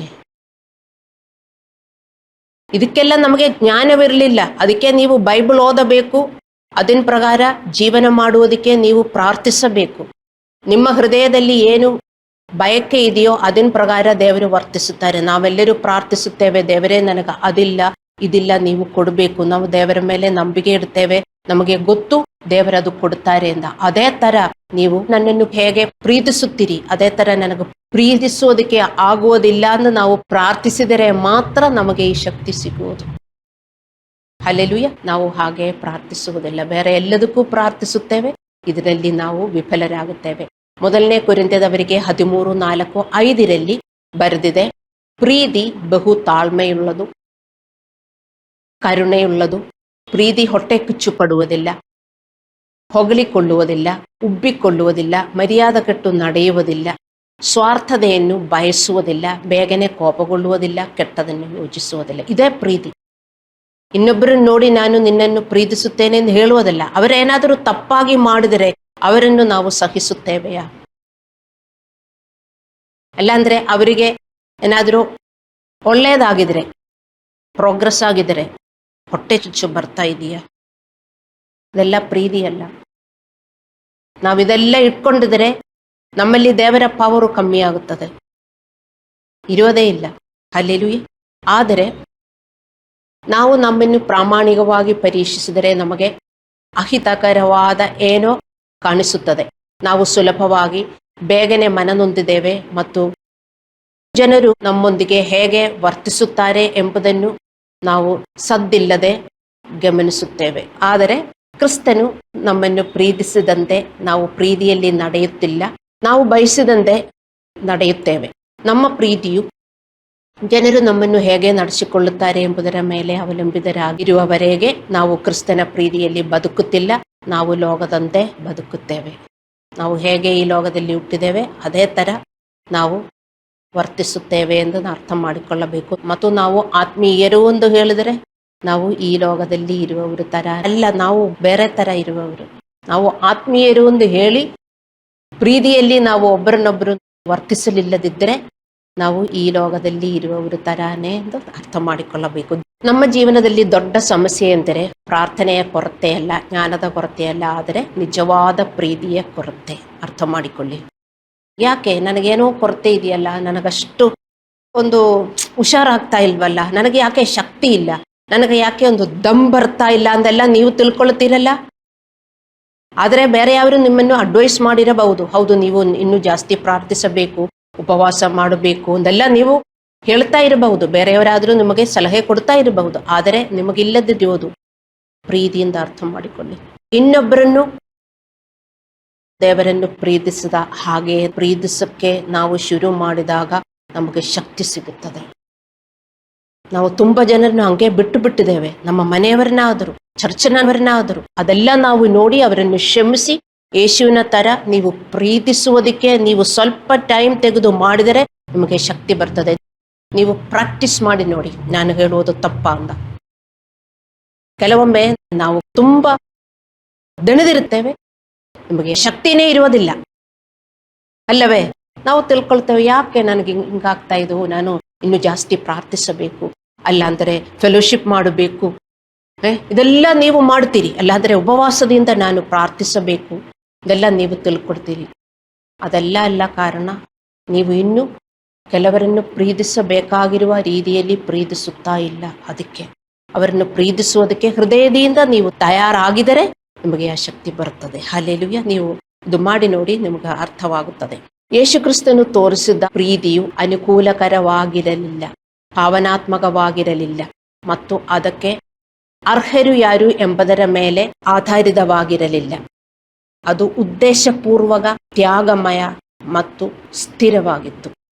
ಇದಕ್ಕೆಲ್ಲ ನಮಗೆ ಜ್ಞಾನವಿರಲಿಲ್ಲ. ಅದಕ್ಕೆ ನೀವು ಬೈಬಲ್ ಓದಬೇಕು, ಅದರ ಪ್ರಕಾರ ಜೀವನ ಮಾಡುವುದಕ್ಕೆ ನೀವು ಪ್ರಾರ್ಥಿಸಬೇಕು. ನಿಮ್ಮ ಹೃದಯದಲ್ಲಿ ಏನು ಬಯಕೆ ಇದೆಯೋ ಅದರ ಪ್ರಕಾರ ದೇವರು ವರ್ತಿಸುತ್ತಾರೆ. ನಾವೆಲ್ಲರೂ ಪ್ರಾರ್ಥಿಸುತ್ತೇವೆ, ದೇವರೇ ನನಗೆ ಅದಿಲ್ಲ ಇದಿಲ್ಲ ನೀವು ಕೊಡಬೇಕು. ನಾವು ದೇವರ ಮೇಲೆ ನಂಬಿಕೆ ಇಡ್ತೇವೆ, ನಮಗೆ ಗೊತ್ತು ದೇವರದು ಕೊಡುತ್ತಾರೆ ಅಂತ. ಅದೇ ತರ ನೀವು ನನ್ನನ್ನು ಹೇಗೆ ಪ್ರೀತಿಸುತ್ತೀರಿ ಅದೇ ತರ ನನಗೆ ಪ್ರೀತಿಸೋದಕ್ಕೆ ಆಗುವುದಿಲ್ಲ ಎಂದು ನಾವು ಪ್ರಾರ್ಥಿಸಿದರೆ ಮಾತ್ರ ನಮಗೆ ಈ ಶಕ್ತಿ ಸಿಗುವುದು. ಹಲ್ಲೆಲೂಯಾ. ನಾವು ಹಾಗೆ ಪ್ರಾರ್ಥಿಸುವುದಿಲ್ಲ, ಬೇರೆ ಎಲ್ಲದಕ್ಕೂ ಪ್ರಾರ್ಥಿಸುತ್ತೇವೆ, ಇದರಲ್ಲಿ ನಾವು ವಿಫಲರಾಗುತ್ತೇವೆ. 1 ಕೊರಿಂಥದವರಿಗೆ 13:4-5 ಬರೆದಿದೆ, ಪ್ರೀತಿ ಬಹು ತಾಳ್ಮೆಯುಳ್ಳದು, ಕರುಣೆಯುಳ್ಳದು. ಪ್ರೀತಿ ಹೊಟ್ಟೆ ಕಿಚ್ಚು ಪಡುವುದಿಲ್ಲ, ಹೊಗಳಿಕೊಳ್ಳುವುದಿಲ್ಲ, ಉಬ್ಬಿಕೊಳ್ಳುವುದಿಲ್ಲ, ಮರ್ಯಾದೆ ಕೆಟ್ಟು ನಡೆಯುವುದಿಲ್ಲ, ಸ್ವಾರ್ಥತೆಯನ್ನು ಬಯಸುವುದಿಲ್ಲ, ಬೇಗನೆ ಕೋಪಗೊಳ್ಳುವುದಿಲ್ಲ, ಕೆಟ್ಟದನ್ನು ಯೋಚಿಸುವುದಿಲ್ಲ. ಇದೇ ಪ್ರೀತಿ. ಇನ್ನೊಬ್ಬರನ್ನು ನೋಡಿ ನಾನು ನಿನ್ನನ್ನು ಪ್ರೀತಿಸುತ್ತೇನೆ ಎಂದು ಹೇಳುವುದಲ್ಲ. ಅವರೇನಾದರೂ ತಪ್ಪಾಗಿ ಮಾಡಿದರೆ ಅವರನ್ನು ನಾವು ಸಹಿಸುತ್ತೇವೆಯಾ? ಅಲ್ಲಾಂದ್ರೆ ಅವರಿಗೆ ಏನಾದರೂ ಒಳ್ಳೆಯದಾಗಿದ್ರೆ, ಪ್ರೋಗ್ರೆಸ್ ಆಗಿದ್ರೆ ಹೊಟ್ಟೆ ಚುಚ್ಚು ಬರ್ತಾ ಇದೆಯಾ? ಇದೆಲ್ಲ ಪ್ರೀತಿಯಲ್ಲ. ನಾವಿದೆಲ್ಲ ಇಟ್ಕೊಂಡಿದ್ರೆ ನಮ್ಮಲ್ಲಿ ದೇವರ ಪವರು ಕಮ್ಮಿ ಆಗುತ್ತದೆ, ಇರೋದೇ ಇಲ್ಲ. ಹಲ್ಲೆಲೂಯಾ. ಆದರೆ ನಾವು ನಮ್ಮನ್ನು ಪ್ರಾಮಾಣಿಕವಾಗಿ ಪರೀಕ್ಷಿಸಿದರೆ ನಮಗೆ ಅಹಿತಕರವಾದ ಏನೋ ಕಾಣಿಸುತ್ತದೆ. ನಾವು ಸುಲಭವಾಗಿ ಬೇಗನೆ ಮನನೊಂದಿದ್ದೇವೆ ಮತ್ತು ಜನರು ನಮ್ಮೊಂದಿಗೆ ಹೇಗೆ ವರ್ತಿಸುತ್ತಾರೆ ಎಂಬುದನ್ನು ನಾವು ಸದ್ದಿಲ್ಲದೆ ಗಮನಿಸುತ್ತೇವೆ. ಆದರೆ ಕ್ರಿಸ್ತನು ನಮ್ಮನ್ನು ಪ್ರೀತಿಸಿದಂತೆ ನಾವು ಪ್ರೀತಿಯಲ್ಲಿ ನಡೆಯುತ್ತಿಲ್ಲ, ನಾವು ಬಯಸಿದಂತೆ ನಡೆಯುತ್ತೇವೆ. ನಮ್ಮ ಪ್ರೀತಿಯು ಜನರು ನಮ್ಮನ್ನು ಹೇಗೆ ನಡೆಸಿಕೊಳ್ಳುತ್ತಾರೆ ಎಂಬುದರ ಮೇಲೆ ಅವಲಂಬಿತರಾಗಿರುವವರೆಗೆ ನಾವು ಕ್ರಿಸ್ತನ ಪ್ರೀತಿಯಲ್ಲಿ ಬದುಕುತ್ತಿಲ್ಲ, ನಾವು ಲೋಕದಂತೆ ಬದುಕುತ್ತೇವೆ. ನಾವು ಹೇಗೆ ಈ ಲೋಕದಲ್ಲಿ ಹುಟ್ಟಿದ್ದೇವೆ ಅದೇ ಥರ ನಾವು ವರ್ತಿಸುತ್ತೇವೆ ಎಂದು ಅರ್ಥ ಮಾಡಿಕೊಳ್ಳಬೇಕು. ಮತ್ತು ನಾವು ಆತ್ಮೀಯರು ಎಂದು ಹೇಳಿದರೆ ನಾವು ಈ ಲೋಕದಲ್ಲಿ ಇರುವವರು ಥರ ಅಲ್ಲ, ನಾವು ಬೇರೆ ಥರ ಇರುವವರು. ನಾವು ಆತ್ಮೀಯರು ಎಂದು ಹೇಳಿ ಪ್ರೀತಿಯಲ್ಲಿ ನಾವು ಒಬ್ಬರನ್ನೊಬ್ಬರು ವರ್ತಿಸಲಿಲ್ಲದಿದ್ದರೆ ನಾವು ಈ ಲೋಕದಲ್ಲಿ ಇರುವವರು ತರಾನೇ ಎಂದು ಅರ್ಥ ಮಾಡಿಕೊಳ್ಳಬೇಕು. ನಮ್ಮ ಜೀವನದಲ್ಲಿ ದೊಡ್ಡ ಸಮಸ್ಯೆ ಎಂದರೆ ಪ್ರಾರ್ಥನೆಯ ಕೊರತೆ ಅಲ್ಲ, ಜ್ಞಾನದ ಕೊರತೆ ಅಲ್ಲ, ಆದರೆ ನಿಜವಾದ ಪ್ರೀತಿಯ ಕೊರತೆ. ಅರ್ಥ ಮಾಡಿಕೊಳ್ಳಿ. ಯಾಕೆ ನನಗೇನೋ ಕೊರತೆ ಇದೆಯಲ್ಲ, ನನಗಷ್ಟು ಒಂದು ಹುಷಾರಾಗ್ತಾ ಇಲ್ವಲ್ಲ, ನನಗೆ ಯಾಕೆ ಶಕ್ತಿ ಇಲ್ಲ, ನನಗೆ ಯಾಕೆ ಒಂದು ದಮ್ ಬರ್ತಾ ಇಲ್ಲ ಅಂದೆಲ್ಲ ನೀವು ತಿಳ್ಕೊಳ್ತೀರಲ್ಲ. ಆದರೆ ಬೇರೆ ಯಾರು ನಿಮ್ಮನ್ನು ಅಡ್ವೈಸ್ ಮಾಡಿರಬಹುದು, ಹೌದು ನೀವು ಇನ್ನೂ ಜಾಸ್ತಿ ಪ್ರಾರ್ಥಿಸಬೇಕು, ಉಪವಾಸ ಮಾಡಬೇಕು ಅಂದೆಲ್ಲ ನೀವು ಹೇಳ್ತಾ ಇರಬಹುದು, ಬೇರೆಯವರಾದರೂ ನಿಮಗೆ ಸಲಹೆ ಕೊಡ್ತಾ ಇರಬಹುದು. ಆದರೆ ನಿಮಗಿಲ್ಲದಿರುವುದು ಪ್ರೀತಿಯಿಂದ ಅರ್ಥ ಮಾಡಿಕೊಳ್ಳಿ. ಇನ್ನೊಬ್ಬರನ್ನು ದೇವರನ್ನು ಪ್ರೀತಿಸಿದ ಹಾಗೆ ಪ್ರೀತಿಸಕ್ಕೆ ನಾವು ಶುರು ಮಾಡಿದಾಗ ನಮಗೆ ಶಕ್ತಿ ಸಿಗುತ್ತದೆ. ನಾವು ತುಂಬ ಜನರನ್ನು ಹಂಗೆ ಬಿಟ್ಟು ಬಿಟ್ಟಿದ್ದೇವೆ, ನಮ್ಮ ಮನೆಯವರನ್ನಾದರೂ ಚರ್ಚಿನವರನ್ನಾದರೂ. ಅದೆಲ್ಲ ನಾವು ನೋಡಿ ಅವರನ್ನು ಕ್ಷಮಿಸಿ ಯೇಸುವಿನ ಥರ ನೀವು ಪ್ರೀತಿಸುವುದಕ್ಕೆ ನೀವು ಸ್ವಲ್ಪ ಟೈಮ್ ತೆಗೆದು ಮಾಡಿದರೆ ನಿಮಗೆ ಶಕ್ತಿ ಬರ್ತದೆ. ನೀವು ಪ್ರಾಕ್ಟೀಸ್ ಮಾಡಿ ನೋಡಿ, ನಾನು ಹೇಳುವುದು ತಪ್ಪ ಅಂತ. ಕೆಲವೊಮ್ಮೆ ನಾವು ತುಂಬ ದಣಿದಿರುತ್ತೇವೆ, ನಿಮಗೆ ಶಕ್ತಿನೇ ಇರುವುದಿಲ್ಲ ಅಲ್ಲವೇ? ನಾವು ತಿಳ್ಕೊಳ್ತೇವೆ, ಯಾಕೆ ನನಗೆ ಹಿಂಗಾಗ್ತಾ ಇದು, ನಾನು ಇನ್ನು ಜಾಸ್ತಿ ಪ್ರಾರ್ಥಿಸಬೇಕು. ಅಲ್ಲಾಂದರೆ ಫೆಲೋಶಿಪ್ ಮಾಡಬೇಕು, ಇದೆಲ್ಲ ನೀವು ಮಾಡ್ತೀರಿ. ಅಲ್ಲಾಂದರೆ ಉಪವಾಸದಿಂದ ನಾನು ಪ್ರಾರ್ಥಿಸಬೇಕು, ಇದೆಲ್ಲ ನೀವು ತಿಳ್ಕೊಡ್ತೀರಿ. ಅದೆಲ್ಲ ಅಲ್ಲ ಕಾರಣ, ನೀವು ಇನ್ನೂ ಕೆಲವರನ್ನು ಪ್ರೀತಿಸಬೇಕಾಗಿರುವ ರೀತಿಯಲ್ಲಿ ಪ್ರೀತಿಸುತ್ತಾ ಇಲ್ಲ. ಅದಕ್ಕೆ ಅವರನ್ನು ಪ್ರೀತಿಸುವುದಕ್ಕೆ ಹೃದಯದಿಂದ ನೀವು ತಯಾರಾಗಿದರೆ ನಿಮಗೆ ಆ ಶಕ್ತಿ ಬರುತ್ತದೆ. ಹಲ್ಲೆಲೂಯಾ. ನೀವು ಇದು ಮಾಡಿ ನೋಡಿ, ನಿಮಗೆ ಅರ್ಥವಾಗುತ್ತದೆ. ಯೇಸು ಕ್ರಿಸ್ತನು ತೋರಿಸಿದ ಪ್ರೀತಿಯು ಅನುಕೂಲಕರವಾಗಿರಲಿಲ್ಲ, ಭಾವನಾತ್ಮಕವಾಗಿರಲಿಲ್ಲ ಮತ್ತು ಅದಕ್ಕೆ ಅರ್ಹರು ಯಾರು ಎಂಬುದರ ಮೇಲೆ ಆಧಾರಿತವಾಗಿರಲಿಲ್ಲ. ಅದು ಉದ್ದೇಶಪೂರ್ವಕ, ತ್ಯಾಗಮಯ ಮತ್ತು ಸ್ಥಿರವಾಗಿತ್ತು.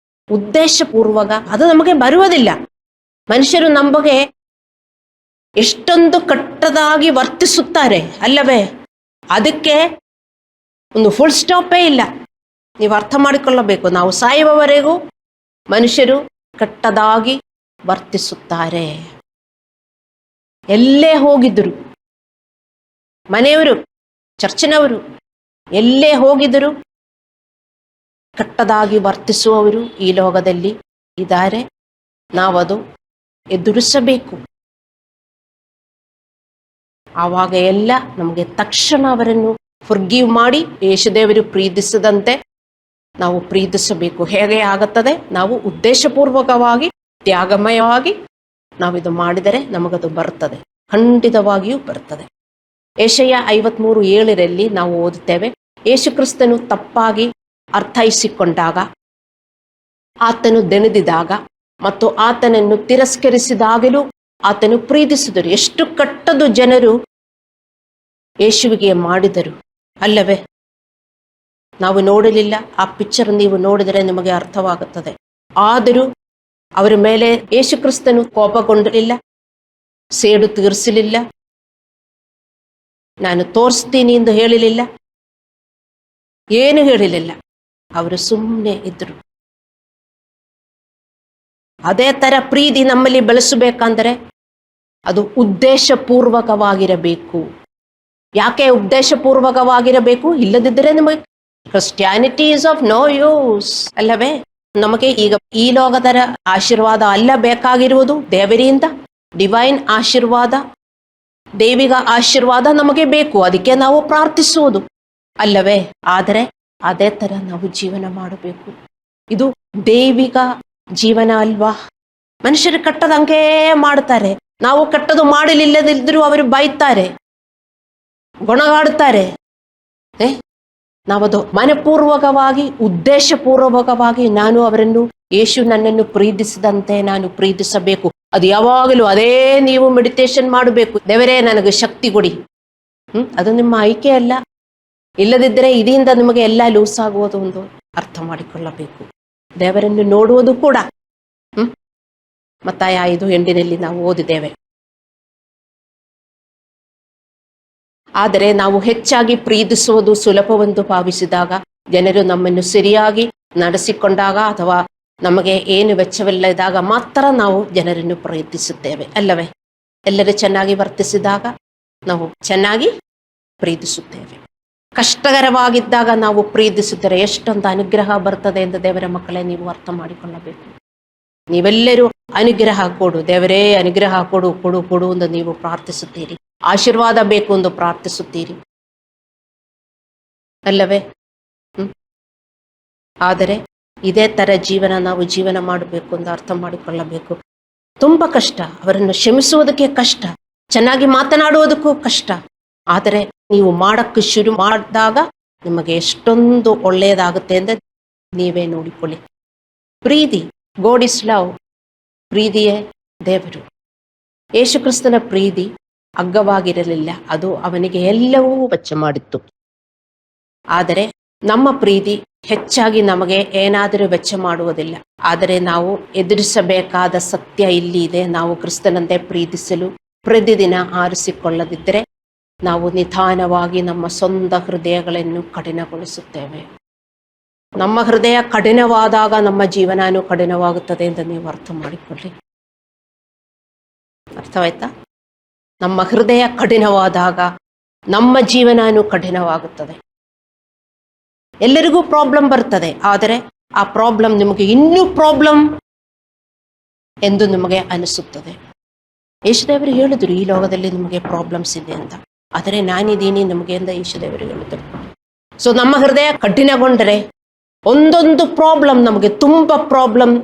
ಉದ್ದೇಶಪೂರ್ವಕ, ಅದು ನಮಗೆ ಬರುವುದಿಲ್ಲ. ಮನುಷ್ಯರು ನಮಗೆ ಎಷ್ಟೊಂದು ಕೆಟ್ಟದಾಗಿ ವರ್ತಿಸುತ್ತಾರೆ ಅಲ್ಲವೇ? ಅದಕ್ಕೆ ಒಂದು ಫುಲ್ ಸ್ಟಾಪೇ ಇಲ್ಲ. ನೀವು ಅರ್ಥ ಮಾಡಿಕೊಳ್ಳಬೇಕು, ನಾವು ಸಾಯುವವರೆಗೂ ಮನುಷ್ಯರು ಕೆಟ್ಟದಾಗಿ ವರ್ತಿಸುತ್ತಾರೆ. ಎಲ್ಲೇ ಹೋಗಿದ್ದರು, ಮನೆಯವರು, ಚರ್ಚಿನವರು, ಎಲ್ಲೇ ಹೋಗಿದ್ದರು ಕೆಟ್ಟದಾಗಿ ವರ್ತಿಸುವವರು ಈ ಲೋಕದಲ್ಲಿ ಇದ್ದಾರೆ. ನಾವದು ಎದುರಿಸಬೇಕು. ಆವಾಗ ಎಲ್ಲ ನಮಗೆ ತಕ್ಷಣ ಅವರನ್ನು ಫರ್ಗಿವ್ ಮಾಡಿ ಯೇಸುದೇವರು ಪ್ರೀತಿಸದಂತೆ ನಾವು ಪ್ರೀತಿಸಬೇಕು. ಹೇಗೆ ಆಗುತ್ತದೆ? ನಾವು ಉದ್ದೇಶಪೂರ್ವಕವಾಗಿ, ತ್ಯಾಗಮಯವಾಗಿ ನಾವಿದು ಮಾಡಿದರೆ ನಮಗದು ಬರ್ತದೆ, ಖಂಡಿತವಾಗಿಯೂ ಬರ್ತದೆ. ಯೆಶಾಯ 53:7 ನಾವು ಓದುತ್ತೇವೆ, ಯೇಸು ಕ್ರಿಸ್ತನು ತಪ್ಪಾಗಿ ಅರ್ಥೈಸಿಕೊಂಡಾಗ, ಆತನು ದಣಿದಿದಾಗ ಮತ್ತು ಆತನನ್ನು ತಿರಸ್ಕರಿಸಿದಾಗಲೂ ಆತನು ಪ್ರೀತಿಸಿದರು. ಎಷ್ಟು ಕೆಟ್ಟದು ಜನರು ಯೇಸುವಿಗೆ ಮಾಡಿದರು ಅಲ್ಲವೇ? ನಾವು ನೋಡಲಿಲ್ಲ. ಆ ಪಿಕ್ಚರ್ ನೀವು ನೋಡಿದರೆ ನಿಮಗೆ ಅರ್ಥವಾಗುತ್ತದೆ. ಆದರೂ ಅವರ ಮೇಲೆ ಯೇಸು ಕ್ರಿಸ್ತನು ಕೋಪಗೊಂಡಲಿಲ್ಲ, ಸೇಡು ತೀರಿಸಲಿಲ್ಲ, ನಾನು ತೋರಿಸ್ತೀನಿ ಎಂದು ಹೇಳಲಿಲ್ಲ, ಏನು ಹೇಳಲಿಲ್ಲ. ಅವರು ಸುಮ್ಮನೆ ಇದ್ದರು. ಅದೇ ಥರ ಪ್ರೀತಿ ನಮ್ಮಲ್ಲಿ ಬೆಳೆಸಬೇಕಂದರೆ ಅದು ಉದ್ದೇಶಪೂರ್ವಕವಾಗಿರಬೇಕು. ಯಾಕೆ ಉದ್ದೇಶಪೂರ್ವಕವಾಗಿರಬೇಕು? ಇಲ್ಲದಿದ್ದರೆ ನಮಗೆ Christianity is of no use ಅಲ್ಲವೇ? ನಮಗೆ ಈಗ ಈ ಲೋಕದ ಆಶೀರ್ವಾದ ಅಲ್ಲ ಬೇಕಾಗಿರುವುದು, ದೇವರಿಂದ ಡಿವೈನ್ ಆಶೀರ್ವಾದ, ದೈವಿಕ ಆಶೀರ್ವಾದ ನಮಗೆ ಬೇಕು. ಅದಕ್ಕೆ ನಾವು ಪ್ರಾರ್ಥಿಸುವುದು ಅಲ್ಲವೇ? ಆದರೆ ಅದೇ ಥರ ನಾವು ಜೀವನ ಮಾಡಬೇಕು. ಇದು ದೈವಿಕ ಜೀವನ ಅಲ್ವಾ? ಮನುಷ್ಯರು ಕೆಟ್ಟದಂಗೆ ಮಾಡ್ತಾರೆ. ನಾವು ಕೆಟ್ಟದು ಮಾಡಲಿಲ್ಲದಿದ್ದರೂ ಅವರು ಬೈತಾರೆ, ಗೊಣಗಾಡುತ್ತಾರೆ. ನಾವದು ಮನಪೂರ್ವಕವಾಗಿ, ಉದ್ದೇಶಪೂರ್ವಕವಾಗಿ ನಾನು ಅವರನ್ನು, ಯೇಸು ನನ್ನನ್ನು ಪ್ರೀತಿಸಿದಂತೆ ನಾನು ಪ್ರೀತಿಸಬೇಕು. ಅದು ಯಾವಾಗಲೂ ಅದೇ ನೀವು ಮೆಡಿಟೇಷನ್ ಮಾಡಬೇಕು. ದೇವರೇ ನನಗೆ ಶಕ್ತಿ ಕೊಡಿ. ಅದು ನಿಮ್ಮ ಆಯ್ಕೆ ಅಲ್ಲ. ಇಲ್ಲದಿದ್ದರೆ ಇದರಿಂದ ನಿಮಗೆ ಎಲ್ಲ ಲೂಸ್ ಆಗುವುದು ಒಂದು ಅರ್ಥ ಮಾಡಿಕೊಳ್ಳಬೇಕು. ದೇವರನ್ನು ನೋಡುವುದು ಕೂಡ ಮತ್ತಾಯ 5:8 ನಾವು ಓದಿದ್ದೇವೆ. ಆದರೆ ನಾವು ಹೆಚ್ಚಾಗಿ ಪ್ರೀತಿಸುವುದು ಸುಲಭವೆಂದು ಭಾವಿಸಿದಾಗ, ಜನರು ನಮ್ಮನ್ನು ಸರಿಯಾಗಿ ನಡೆಸಿಕೊಂಡಾಗ ಅಥವಾ ನಮಗೆ ಏನು ವೆಚ್ಚವಿಲ್ಲದಾಗ ಮಾತ್ರ ನಾವು ಜನರನ್ನು ಪ್ರೀತಿಸುತ್ತೇವೆ ಅಲ್ಲವೇ? ಎಲ್ಲರೂ ಚೆನ್ನಾಗಿ ವರ್ತಿಸಿದಾಗ ನಾವು ಚೆನ್ನಾಗಿ ಪ್ರೀತಿಸುತ್ತೇವೆ. ಕಷ್ಟಕರವಾಗಿದ್ದಾಗ ನಾವು ಪ್ರೀತಿಸುತ್ತಾರೆ ಎಷ್ಟೊಂದು ಅನುಗ್ರಹ ಬರ್ತದೆ ಎಂದು ದೇವರ ಮಕ್ಕಳೇ ನೀವು ಅರ್ಥ ಮಾಡಿಕೊಳ್ಳಬೇಕು. ನೀವೆಲ್ಲರೂ ಅನುಗ್ರಹ ಕೊಡು, ದೇವರೇ ಅನುಗ್ರಹ ಕೊಡು ಕೊಡು ಕೊಡು ಎಂದು ನೀವು ಪ್ರಾರ್ಥಿಸುತ್ತೀರಿ. ಆಶೀರ್ವಾದ ಬೇಕು ಎಂದು ಪ್ರಾರ್ಥಿಸುತ್ತೀರಿ ಅಲ್ಲವೇ? ಆದರೆ ಇದೇ ಥರ ನಾವು ಜೀವನ ಮಾಡಬೇಕು ಎಂದು ಅರ್ಥ ಮಾಡಿಕೊಳ್ಳಬೇಕು. ತುಂಬ ಕಷ್ಟ. ಅವರನ್ನು ಕ್ಷಮಿಸುವುದಕ್ಕೆ ಕಷ್ಟ, ಚೆನ್ನಾಗಿ ಮಾತನಾಡುವುದಕ್ಕೂ ಕಷ್ಟ. ಆದರೆ ನೀವು ಮಾಡಕ್ಕೆ ಶುರು ಮಾಡಿದಾಗ ನಿಮಗೆ ಎಷ್ಟೊಂದು ಒಳ್ಳೆಯದಾಗುತ್ತೆ ಎಂದು ನೀವೇ ನೋಡಿಕೊಳ್ಳಿ. ಪ್ರೀತಿ, ಗಾಡ್ ಇಸ್ ಲವ್, ಪ್ರೀತಿಯೇ ದೇವರು. ಯೇಸು ಕ್ರಿಸ್ತನ ಪ್ರೀತಿ ಅಗ್ಗವಾಗಿರಲಿಲ್ಲ, ಅದು ಅವನಿಗೆ ಎಲ್ಲವೂ ವೆಚ್ಚ ಮಾಡಿತ್ತು. ಆದರೆ ನಮ್ಮ ಪ್ರೀತಿ ಹೆಚ್ಚಾಗಿ ನಮಗೆ ಏನಾದರೂ ವೆಚ್ಚ ಮಾಡುವುದಿಲ್ಲ. ಆದರೆ ನಾವು ಎದುರಿಸಬೇಕಾದ ಸತ್ಯ ಇಲ್ಲಿ ಇದೆ. ನಾವು ಕ್ರಿಸ್ತನಂತೆ ಪ್ರೀತಿಸಲು ಪ್ರತಿದಿನ ಆರಿಸಿಕೊಳ್ಳದಿದ್ದರೆ ನಾವು ನಿಧಾನವಾಗಿ ನಮ್ಮ ಸ್ವಂತ ಹೃದಯಗಳನ್ನು ಕಠಿಣಗೊಳಿಸುತ್ತೇವೆ. ನಮ್ಮ ಹೃದಯ ಕಠಿಣವಾದಾಗ ನಮ್ಮ ಜೀವನನೂ ಕಠಿಣವಾಗುತ್ತದೆ ಎಂದು ನೀವು ಅರ್ಥ ಮಾಡಿಕೊಳ್ಳಿ. ಅರ್ಥವಾಯ್ತಾ? ನಮ್ಮ ಹೃದಯ ಕಠಿಣವಾದಾಗ ನಮ್ಮ ಜೀವನನೂ ಕಠಿಣವಾಗುತ್ತದೆ. ಎಲ್ಲರಿಗೂ ಪ್ರಾಬ್ಲಮ್ ಬರ್ತದೆ. ಆದರೆ ಆ ಪ್ರಾಬ್ಲಮ್ ನಿಮಗೆ ಇನ್ನೂ ಪ್ರಾಬ್ಲಮ್ ಎಂದು ನಿಮಗೆ ಅನಿಸುತ್ತದೆ. ಯೇಸುದೇವರು ಹೇಳಿದ್ರು ಈ ಲೋಕದಲ್ಲಿ ನಿಮಗೆ ಪ್ರಾಬ್ಲಮ್ಸ್ ಇದೆ ಅಂತ, ಆದರೆ ನಾನಿದ್ದೀನಿ ನಿಮಗೆ ಅಂತ ಯೇಸುದೇವರು ಹೇಳಿದ್ರು. ಸೊ ನಮ್ಮ ಹೃದಯ ಕಠಿಣಗೊಂಡರೆ ಒಂದೊಂದು ಪ್ರಾಬ್ಲಮ್ ನಮಗೆ ತುಂಬ ಪ್ರಾಬ್ಲಮ್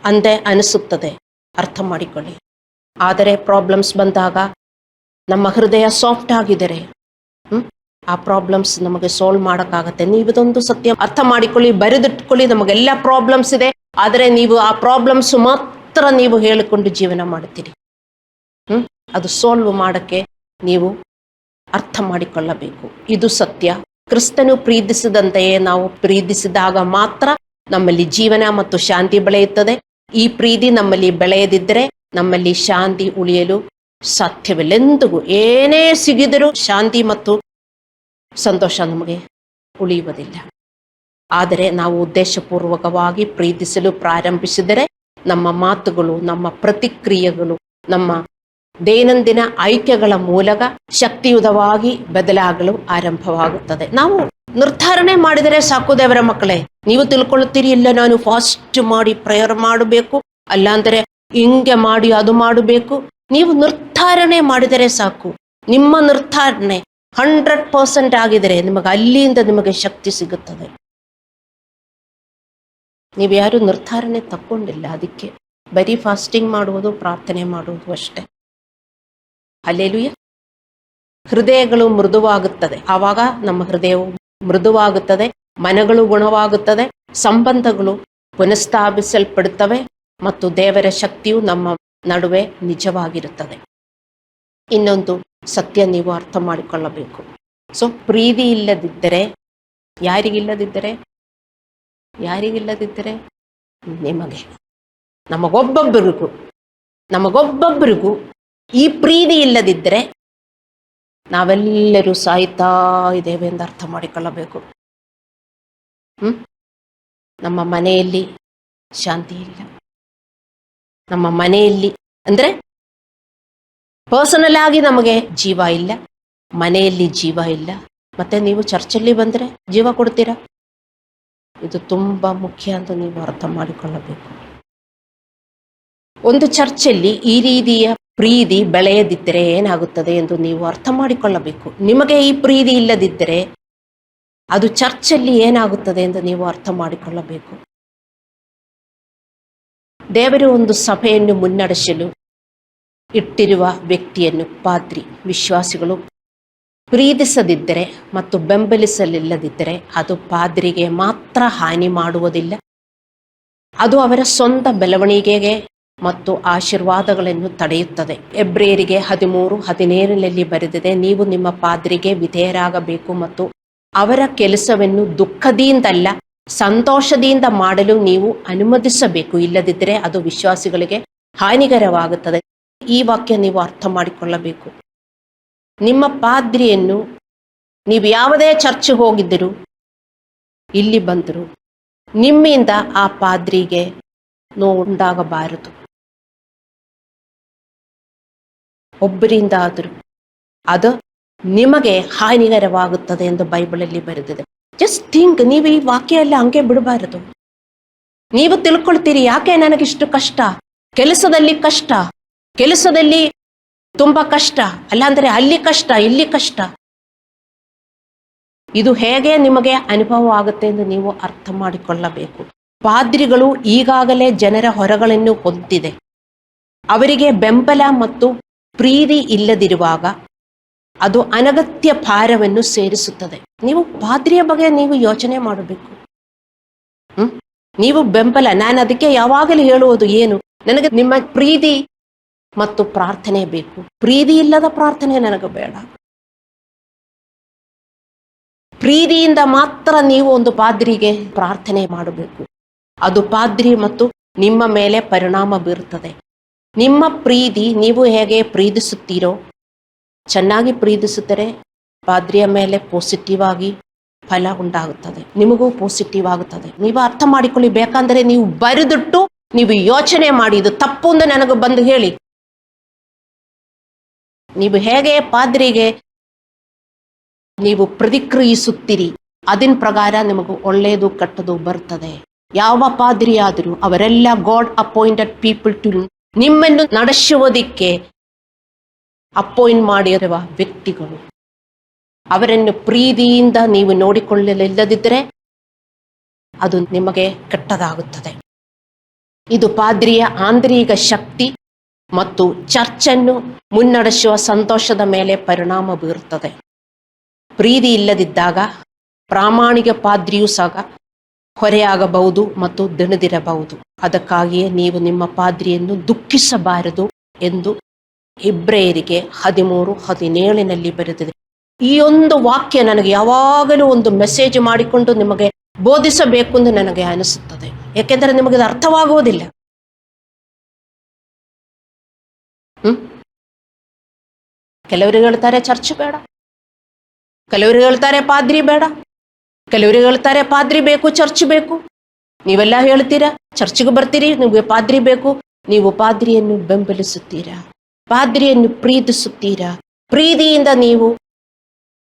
ಅಂದೇ ಅನಿಸುತ್ತದೆ, ಅರ್ಥ ಮಾಡಿಕೊಳ್ಳಿ. ಆದರೆ ಪ್ರಾಬ್ಲಮ್ಸ್ ಬಂದಾಗ ನಮ್ಮ ಹೃದಯ ಸಾಫ್ಟ್ ಆಗಿದರೆ ಆ ಪ್ರಾಬ್ಲಮ್ಸ್ ನಮಗೆ ಸಾಲ್ವ್ ಮಾಡೋಕ್ಕಾಗತ್ತೆ. ನೀವು ಇದೊಂದು ಸತ್ಯ ಅರ್ಥ ಮಾಡಿಕೊಳ್ಳಿ, ಬರೆದಿಟ್ಕೊಳ್ಳಿ. ನಮಗೆಲ್ಲ ಪ್ರಾಬ್ಲಮ್ಸ್ ಇದೆ, ಆದರೆ ನೀವು ಆ ಪ್ರಾಬ್ಲಮ್ಸ್ ಮಾತ್ರ ನೀವು ಹೇಳಿಕೊಂಡು ಜೀವನ ಮಾಡುತ್ತೀರಿ. ಅದು ಸಾಲ್ವ್ ಮಾಡೋಕ್ಕೆ ನೀವು ಅರ್ಥ ಮಾಡಿಕೊಳ್ಳಬೇಕು. ಇದು ಸತ್ಯ. ಕ್ರಿಸ್ತನು ಪ್ರೀತಿಸಿದಂತೆಯೇ ನಾವು ಪ್ರೀತಿಸಿದಾಗ ಮಾತ್ರ ನಮ್ಮಲ್ಲಿ ಜೀವನ ಮತ್ತು ಶಾಂತಿ ಬೆಳೆಯುತ್ತದೆ. ಈ ಪ್ರೀತಿ ನಮ್ಮಲ್ಲಿ ಬೆಳೆಯದಿದ್ದರೆ ನಮ್ಮಲ್ಲಿ ಶಾಂತಿ ಉಳಿಯಲು ಸಾಧ್ಯವಿಲ್ಲ. ಎಂದಿಗೂ ಏನೇ ಸಿಗಿದರೂ ಶಾಂತಿ ಮತ್ತು ಸಂತೋಷ ನಮಗೆ ಉಳಿಯುವುದಿಲ್ಲ. ಆದರೆ ನಾವು ಉದ್ದೇಶಪೂರ್ವಕವಾಗಿ ಪ್ರೀತಿಸಲು ಪ್ರಾರಂಭಿಸಿದರೆ ನಮ್ಮ ಮಾತುಗಳು, ನಮ್ಮ ಪ್ರತಿಕ್ರಿಯೆಗಳು, ನಮ್ಮ ದೈನಂದಿನ ಆಯ್ಕೆಗಳ ಮೂಲಕ ಶಕ್ತಿಯುತವಾಗಿ ಬದಲಾಗಲು ಆರಂಭವಾಗುತ್ತದೆ. ನಾವು ನಿರ್ಧಾರಣೆ ಮಾಡಿದರೆ ಸಾಕು ದೇವರ ಮಕ್ಕಳೇ. ನೀವು ತಿಳ್ಕೊಳ್ಳುತ್ತೀರಿ, ಇಲ್ಲ ನಾನು ಫಾಸ್ಟ್ ಮಾಡಿ ಪ್ರೇಯರ್ ಮಾಡಬೇಕು, ಅಲ್ಲಾಂದರೆ ಹಿಂಗೆ ಮಾಡಿ ಅದು ಮಾಡಬೇಕು. ನೀವು ನಿರ್ಧಾರಣೆ ಮಾಡಿದರೆ ಸಾಕು. ನಿಮ್ಮ ನಿರ್ಧಾರಣೆ 100% ಆಗಿದರೆ ನಿಮಗೆ ಅಲ್ಲಿಂದ ನಿಮಗೆ ಶಕ್ತಿ ಸಿಗುತ್ತದೆ. ನೀವು ಯಾರು ನಿರ್ಧಾರಣೆ ತಕ್ಕೊಂಡಿಲ್ಲ, ಅದಕ್ಕೆ ಬರೀ ಫಾಸ್ಟಿಂಗ್ ಮಾಡುವುದು, ಪ್ರಾರ್ಥನೆ ಮಾಡುವುದು ಅಷ್ಟೇ. ಹಲ್ಲೆಲೂಯ. ಹೃದಯಗಳು ಮೃದುವಾಗುತ್ತದೆ, ಆವಾಗ ನಮ್ಮ ಹೃದಯವು ಮೃದುವಾಗುತ್ತದೆ, ಮನಗಳು ಗುಣವಾಗುತ್ತದೆ, ಸಂಬಂಧಗಳು ಪುನಃಸ್ಥಾಪಿಸಲ್ಪಡುತ್ತವೆ ಮತ್ತು ದೇವರ ಶಕ್ತಿಯು ನಮ್ಮ ನಡುವೆ ನಿಜವಾಗಿರುತ್ತದೆ. ಇನ್ನೊಂದು ಸತ್ಯ ನೀವು ಅರ್ಥ ಮಾಡಿಕೊಳ್ಳಬೇಕು. ಸೊ ಪ್ರೀತಿ ಇಲ್ಲದಿದ್ದರೆ, ಯಾರಿಗಿಲ್ಲದಿದ್ದರೆ ನಿಮಗೆ, ನಮಗೊಬ್ಬೊಬ್ಬರಿಗೂ ಈ ಪ್ರೀತಿ ಇಲ್ಲದಿದ್ದರೆ ನಾವೆಲ್ಲರೂ ಸಾಯ್ತಾ ಇದ್ದೇವೆ ಎಂದು ಅರ್ಥ ಮಾಡಿಕೊಳ್ಳಬೇಕು. ನಮ್ಮ ಮನೆಯಲ್ಲಿ ಶಾಂತಿ ಇಲ್ಲ. ನಮ್ಮ ಮನೆಯಲ್ಲಿ ಅಂದರೆ ಪರ್ಸನಲ್ ಆಗಿ ನಮಗೆ ಜೀವ ಇಲ್ಲ, ಮನೆಯಲ್ಲಿ ಜೀವ ಇಲ್ಲ. ಮತ್ತೆ ನೀವು ಚರ್ಚಲ್ಲಿ ಬಂದರೆ ಜೀವ ಕೊಡ್ತೀರಾ? ಇದು ತುಂಬ ಮುಖ್ಯ ಅಂತ ನೀವು ಅರ್ಥ ಮಾಡಿಕೊಳ್ಳಬೇಕು. ಒಂದು ಚರ್ಚಲ್ಲಿ ಈ ರೀತಿಯ ಪ್ರೀತಿ ಬೆಳೆಯದಿದ್ದರೆ ಏನಾಗುತ್ತದೆ ಎಂದು ನೀವು ಅರ್ಥ ಮಾಡಿಕೊಳ್ಳಬೇಕು. ನಿಮಗೆ ಈ ಪ್ರೀತಿ ಇಲ್ಲದಿದ್ದರೆ ಅದು ಚರ್ಚಲ್ಲಿ ಏನಾಗುತ್ತದೆ ಎಂದು ನೀವು ಅರ್ಥ ಮಾಡಿಕೊಳ್ಳಬೇಕು. ದೇವರು ಒಂದು ಸಭೆಯನ್ನು ಮುನ್ನಡೆಸಲು ಇಟ್ಟಿರುವ ವ್ಯಕ್ತಿಯನ್ನು ಪಾದ್ರಿ ವಿಶ್ವಾಸಿಗಳು ಪ್ರೀತಿಸದಿದ್ದರೆ ಮತ್ತು ಬೆಂಬಲಿಸಲಿಲ್ಲದಿದ್ದರೆ ಅದು ಪಾದ್ರಿಗೆ ಮಾತ್ರ ಹಾನಿ ಮಾಡುವುದಿಲ್ಲ, ಅದು ಅವರ ಸ್ವಂತ ಬೆಳವಣಿಗೆಗೆ ಮತ್ತು ಆಶೀರ್ವಾದಗಳನ್ನು ತಡೆಯುತ್ತದೆ. ಎಬ್ರಿಯರಿಗೆ 13:17 ಬರೆದಿದೆ, ನೀವು ನಿಮ್ಮ ಪಾದ್ರಿಗೆ ವಿಧೇಯರಾಗಬೇಕು ಮತ್ತು ಅವರ ಕೆಲಸವನ್ನು ದುಃಖದಿಂದಲ್ಲ ಸಂತೋಷದಿಂದ ಮಾಡಲು ನೀವು ಅನುಮತಿಸಬೇಕು, ಇಲ್ಲದಿದ್ದರೆ ಅದು ವಿಶ್ವಾಸಿಗಳಿಗೆ ಹಾನಿಕರವಾಗುತ್ತದೆ. ಈ ವಾಕ್ಯ ನೀವು ಅರ್ಥ ಮಾಡಿಕೊಳ್ಳಬೇಕು. ನಿಮ್ಮ ಪಾದ್ರಿಯನ್ನು ನೀವು ಯಾವುದೇ ಚರ್ಚ್ ಹೋಗಿದ್ದರೂ, ಇಲ್ಲಿ ಬಂದರು, ನಿಮ್ಮಿಂದ ಆ ಪಾದ್ರಿಗೆ ನೋವುಂಟಾಗಬಾರದು. ಒಬ್ಬರಿಂದ ಆದರೂ ಅದು ನಿಮಗೆ ಹಾನಿಕರವಾಗುತ್ತದೆ ಎಂದು ಬೈಬಲಲ್ಲಿ ಬರೆದಿದೆ. ಜಸ್ಟ್ ಥಿಂಕ್, ನೀವು ಈ ವಾಕ್ಯ ಎಲ್ಲ ಹಂಗೆ ಬಿಡಬಾರದು. ನೀವು ತಿಳ್ಕೊಳ್ತೀರಿ, ಯಾಕೆ ನನಗಿಷ್ಟು ಕಷ್ಟ, ಕೆಲಸದಲ್ಲಿ ಕಷ್ಟ, ಕೆಲಸದಲ್ಲಿ ತುಂಬಾ ಕಷ್ಟ, ಅಲ್ಲಾಂದ್ರೆ ಅಲ್ಲಿ ಕಷ್ಟ, ಇಲ್ಲಿ ಕಷ್ಟ. ಇದು ಹೇಗೆ ನಿಮಗೆ ಅನುಭವ ಆಗುತ್ತೆ ಎಂದು ನೀವು ಅರ್ಥ ಮಾಡಿಕೊಳ್ಳಬೇಕು. ಪಾದ್ರಿಗಳು ಈಗಾಗಲೇ ಜನರ ಹೊರಗಳನ್ನು ಹೊಂದಿದೆ. ಅವರಿಗೆ ಬೆಂಬಲ ಮತ್ತು ಪ್ರೀತಿ ಇಲ್ಲದಿರುವಾಗ ಅದು ಅನಗತ್ಯ ಭಾರವನ್ನು ಸೇರಿಸುತ್ತದೆ. ನೀವು ಪಾದ್ರಿಯ ಬಗ್ಗೆ ನೀವು ಯೋಚನೆ ಮಾಡಬೇಕು. ನೀವು ಬೆಂಬಲ, ನಾನು ಅದಕ್ಕೆ ಯಾವಾಗಲೂ ಹೇಳುವುದು ಏನು, ನನಗೆ ನಿಮ್ಮ ಪ್ರೀತಿ ಮತ್ತು ಪ್ರಾರ್ಥನೆ ಬೇಕು. ಪ್ರೀತಿ ಇಲ್ಲದ ಪ್ರಾರ್ಥನೆ ನನಗೆ ಬೇಡ. ಪ್ರೀತಿಯಿಂದ ಮಾತ್ರ ನೀವು ಒಂದು ಪಾದ್ರಿಗೆ ಪ್ರಾರ್ಥನೆ ಮಾಡಬೇಕು. ಅದು ಪಾದ್ರಿ ಮತ್ತು ನಿಮ್ಮ ಮೇಲೆ ಪರಿಣಾಮ ಬೀರುತ್ತದೆ. ನಿಮ್ಮ ಪ್ರೀತಿ, ನೀವು ಹೇಗೆ ಪ್ರೀತಿಸುತ್ತೀರೋ, ಚೆನ್ನಾಗಿ ಪ್ರೀತಿಸುತ್ತಾರೆ ಪಾದ್ರಿಯ ಮೇಲೆ ಪಾಸಿಟಿವ್ ಆಗಿ ಫಲ ಉಂಟಾಗುತ್ತದೆ, ನಿಮಗೂ ಪಾಸಿಟಿವ್ ಆಗುತ್ತದೆ. ನೀವು ಅರ್ಥ ಮಾಡಿಕೊಳ್ಳಿ. ಬೇಕಂದರೆ ನೀವು ಬರೆದಿಟ್ಟು ನೀವು ಯೋಚನೆ ಮಾಡಿ, ಇದು ತಪ್ಪು ಎಂದು ನನಗೆ ಬಂದು ಹೇಳಿ. ನೀವು ಹೇಗೆ ಪಾದ್ರಿಗೆ ನೀವು ಪ್ರತಿಕ್ರಿಯಿಸುತ್ತೀರಿ, ಅದರ ಪ್ರಕಾರ ನಿಮಗೂ ಒಳ್ಳೆಯದು ಕೆಟ್ಟದು ಬರ್ತದೆ. ಯಾವ ಪಾದ್ರಿ ಆದರೂ ಅವರೆಲ್ಲ ಗಾಡ್ ಅಪಾಯಿಂಟೆಡ್ ಪೀಪಲ್ ಟು ನಿಮ್ಮನ್ನು ನಡೆಸುವುದಕ್ಕೆ ಅಪಾಯಿಂಟ್ ಮಾಡಿರುವ ವ್ಯಕ್ತಿಗಳು. ಅವರನ್ನು ಪ್ರೀತಿಯಿಂದ ನೀವು ನೋಡಿಕೊಳ್ಳಲಿಲ್ಲದಿದ್ದರೆ ಅದು ನಿಮಗೆ ಕೆಟ್ಟದಾಗುತ್ತದೆ. ಇದು ಪಾದ್ರಿಯ ಆಂತರಿಕ ಶಕ್ತಿ ಮತ್ತು ಚರ್ಚನ್ನು ಮುನ್ನಡೆಸುವ ಸಂತೋಷದ ಮೇಲೆ ಪರಿಣಾಮ ಬೀರುತ್ತದೆ. ಪ್ರೀತಿ ಇಲ್ಲದಿದ್ದಾಗ ಪ್ರಾಮಾಣಿಕ ಪಾದ್ರಿಯೂ ಸಹ ಹೊರೆಯಾಗಬಹುದು ಮತ್ತು ದಣಿದಿರಬಹುದು. ಅದಕ್ಕಾಗಿಯೇ ನೀವು ನಿಮ್ಮ ಪಾದ್ರಿಯನ್ನು ದುಃಖಿಸಬಾರದು ಎಂದು ಇಬ್ರಿಯರಿಗೆ 13:17 ಬರೆದಿದೆ. ಈ ಒಂದು ವಾಕ್ಯ ನನಗೆ ಯಾವಾಗಲೂ ಒಂದು ಮೆಸೇಜ್ ಮಾಡಿಕೊಂಡು ನಿಮಗೆ ಬೋಧಿಸಬೇಕು ಎಂದು ನನಗೆ ಅನಿಸುತ್ತದೆ. ಯಾಕೆಂದರೆ ನಿಮಗೆ ಅದು ಅರ್ಥವಾಗುವುದಿಲ್ಲ. ಕೆಲವರು ಹೇಳ್ತಾರೆ ಚರ್ಚ್ ಬೇಡ, ಕೆಲವರು ಹೇಳ್ತಾರೆ ಪಾದ್ರಿ ಬೇಡ, ಕೆಲವರು ಹೇಳ್ತಾರೆ ಪಾದ್ರಿ ಬೇಕು ಚರ್ಚ್ ಬೇಕು. ನೀವೆಲ್ಲ ಹೇಳ್ತೀರಾ ಚರ್ಚ್ಗೆ ಬರ್ತೀರಿ, ನಿಮಗೆ ಪಾದ್ರಿ ಬೇಕು. ನೀವು ಪಾದ್ರಿಯನ್ನು ಬೆಂಬಲಿಸುತ್ತೀರಾ, ಪಾದ್ರಿಯನ್ನು ಪ್ರೀತಿಸುತ್ತೀರಾ, ಪ್ರೀತಿಯಿಂದ ನೀವು